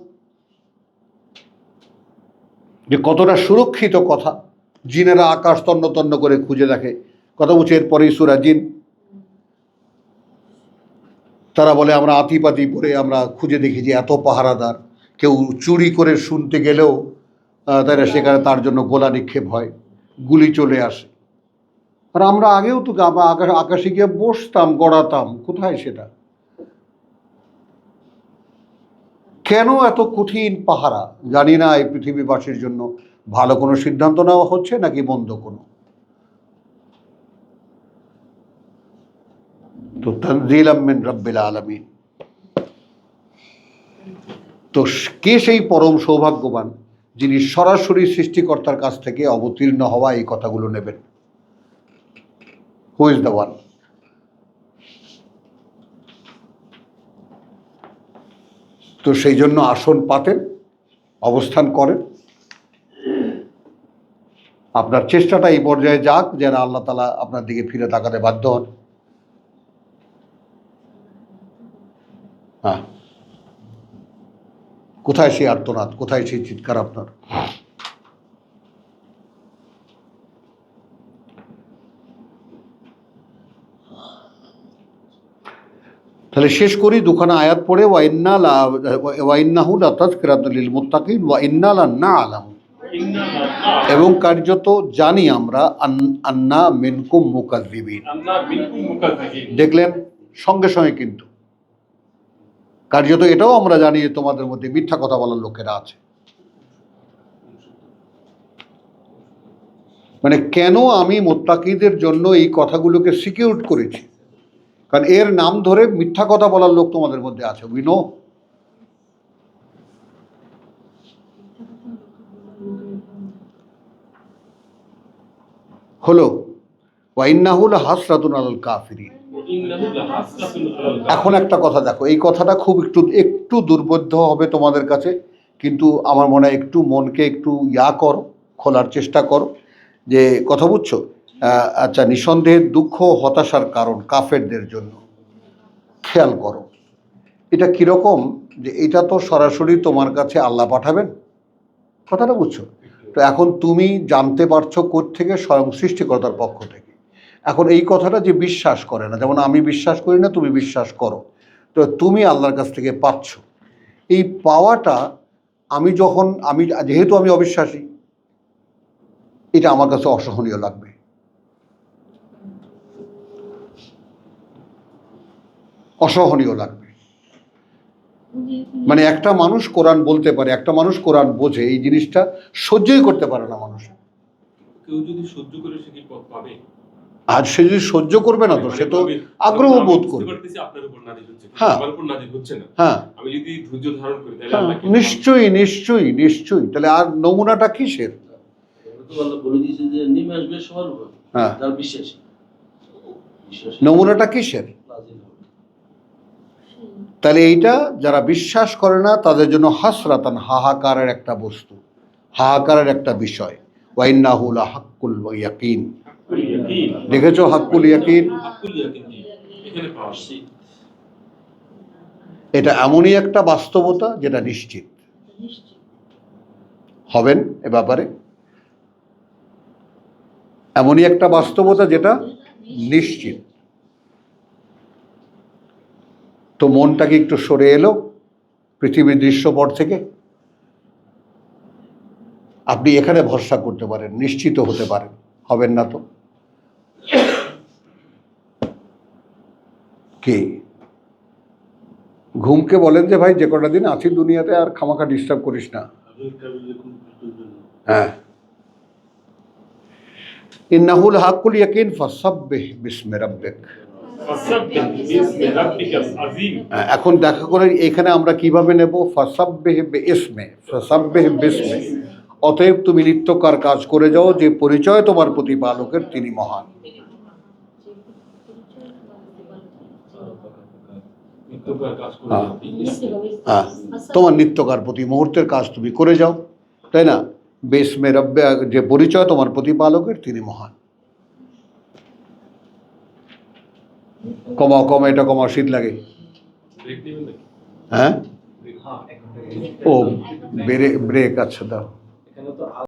যে কতটা সুরক্ষিত কথা। জিনেরা আকাশ তন্ন তন্ন করে খুঁজে দেখে, কথা বলছে। এরপরেই সূরা জিন, তারা বলে আমরা আতিপাতি পরে আমরা খুঁজে দেখি যে এত পাহারাদার, কেউ চুরি করে শুনতে গেলেও তারা সেখানে তার জন্য গোলা নিক্ষেপ হয়, গুলি চলে আসে। আর আমরা আগেও তো আকাশে গিয়ে বসতাম, গড়াতাম, কোথায় সেটা? কেন এত কঠিন পাহারা? জানি না এই পৃথিবীবাসীর জন্য ভালো কোনো সিদ্ধান্ত নেওয়া হচ্ছে নাকি মন্দ কোনো। তো তানজিলাম মিন রাব্বিল আলামিন। তো কে সেই পরম সৌভাগ্যবান যিনি সরাসরি সৃষ্টিকর্তার কাছ থেকে অবতীর্ণ হওয়া এই কথাগুলো নেবেন? Who is the one? তো সেই জন্য আসন পাতেন, অবস্থান করেন। আপনার চেষ্টাটা এই পর্যায়ে যাক যেন আল্লাহ তাআলা আপনার দিকে ফিরে তাকাতে বাধ্য হন। হ্যাঁ, কোথায় সেই আর্তনাদ, কোথায় সেই চিৎকার আপনার? তাহলে শেষ করি দুখানা আয়াত পড়ে, ওয়াইন্নাহু লাতাযকিরাতুল লিল মুত্তাকিন ওয়া ইন্না লানা'লামু, এবং কার্যত জানি আমরা আন্না মিনকুম মুকাযযিবিন। দেখলেন সঙ্গে সঙ্গে, কিন্তু কার্যত এটাও আমরা জানি যে তোমাদের মধ্যে মিথ্যা কথা বলার লোকেরা আছে। মানে কেন আমি মুত্তাকিদের জন্য এই কথাগুলোকে সিকিউর করেছি? কারণ এর নাম ধরে মিথ্যা কথা বলার লোক তোমাদের মধ্যে আছে। We know. হলো ওয়াইন্নাহু লাহাসরাতুন আলাল কাফিরিন। এখন একটা কথা দেখো, এই কথাটা খুব একটু দুর্বোধ্য হবে তোমাদের কাছে, কিন্তু আমার মনে হয় একটু মনকে একটু করো, খোলার চেষ্টা করো যে কথা বুঝছো। আচ্ছা, নিঃসন্দেহে দুঃখ হতাশার কারণ কাফেরদের জন্য। খেয়াল করো এটা কিরকম, যে এটা তো সরাসরি তোমার কাছে আল্লাহ পাঠাবেন, কথাটা বুঝছো? তো এখন তুমি জানতে পারছো কোত্থেকে? স্বয়ং সৃষ্টিকর্তার পক্ষ থেকে। এখন এই কথাটা যে বিশ্বাস করে না, যেমন আমি বিশ্বাস করি না, তুমি বিশ্বাস করো, তো তুমি আল্লাহর কাছ থেকে পাচ্ছ। এই পাওয়াটা যেহেতু আমি অবিশ্বাসী, এটা আমার কাছে অসহনীয় লাগবে। অসহনীয় লাগবে। মানে একটা মানুষ কোরআন বলতে পারে, একটা মানুষ কোরআন বোঝে, এই জিনিসটা সহ্যই করতে পারে না মানুষ। কেউ যদি সহ্য করে সে কি পথ পাবে? আর সে যদি সহ্য করবে না, তো সে তো আগ্রহ বোধ করবে। আপনার উপর নাযিল হচ্ছে, হ্যাঁ, আমার উপর নাযিল হচ্ছে না। হ্যাঁ, আমি যদি ধৈর্য ধারণ করি তাহলে আল্লাহ কি? নিশ্চয়ই নিশ্চয়ই নিশ্চয়ই। তাহলে আর নমুনাটা কিসের? আল্লাহ বলে দিয়েছে যে নেমে আসবে সবার উপর, হ্যাঁ, তার বিশ্বাসী। নমুনাটা কিসের? নাযিল হবে। তাহলে এইটা যারা বিশ্বাস করে না তাদের জন্য হাসরাতান, হাহাকারের একটা বস্তু, হাহাকারের একটা বিষয়। ওয়াইন্নাহু লাহাক্কুল ইয়াকিন। দেখেছো হাক্কুল ইয়াকিন? এখানে পাওয়া যায়। এটা এমনই একটা বাস্তবতা যেটা নিশ্চিত হবেন এ ব্যাপারে। এমনই একটা বাস্তবতা যেটা নিশ্চিত। তো মনটাকে একটু সরে এলো পৃথিবীর দৃশ্যপট থেকে। আপনি এখানে ভরসা করতে পারেন, নিশ্চিত হতে পারেন। হবেন না তো কি? ঘুমকে বলেন যে ভাই যে কটা দিন আছি দুনিয়াতে আর খামাখা ডিস্টার্ব করিস না। হ্যাঁ, ইন্নাহু লাহাক্কুল ইয়াকিন ফাসাব্বিহ বিসমি রাব্বিক। এখন দেখা করে এখানে আমরা কিভাবে নেব? ফাসাব্বিহ বিইসমে, ফাসাব্বিহ বিসমি। অতএব তুমি নিত্যকার কাজ করে যাও, যে পরিচয় তোমার প্রতিপালকের তিনি মহান। হ্যাঁ, তোমার নিত্যকার প্রতি মুহূর্তের কাজ তুমি করে যাও, তাই না? বিসমে রব্বে, যে পরিচয় তোমার প্রতিপালকের তিনি মহান। কমাও কমাও, এটা কমাও, শীত লাগে। হ্যাঁ, ও ব্রেক, আচ্ছা দাও।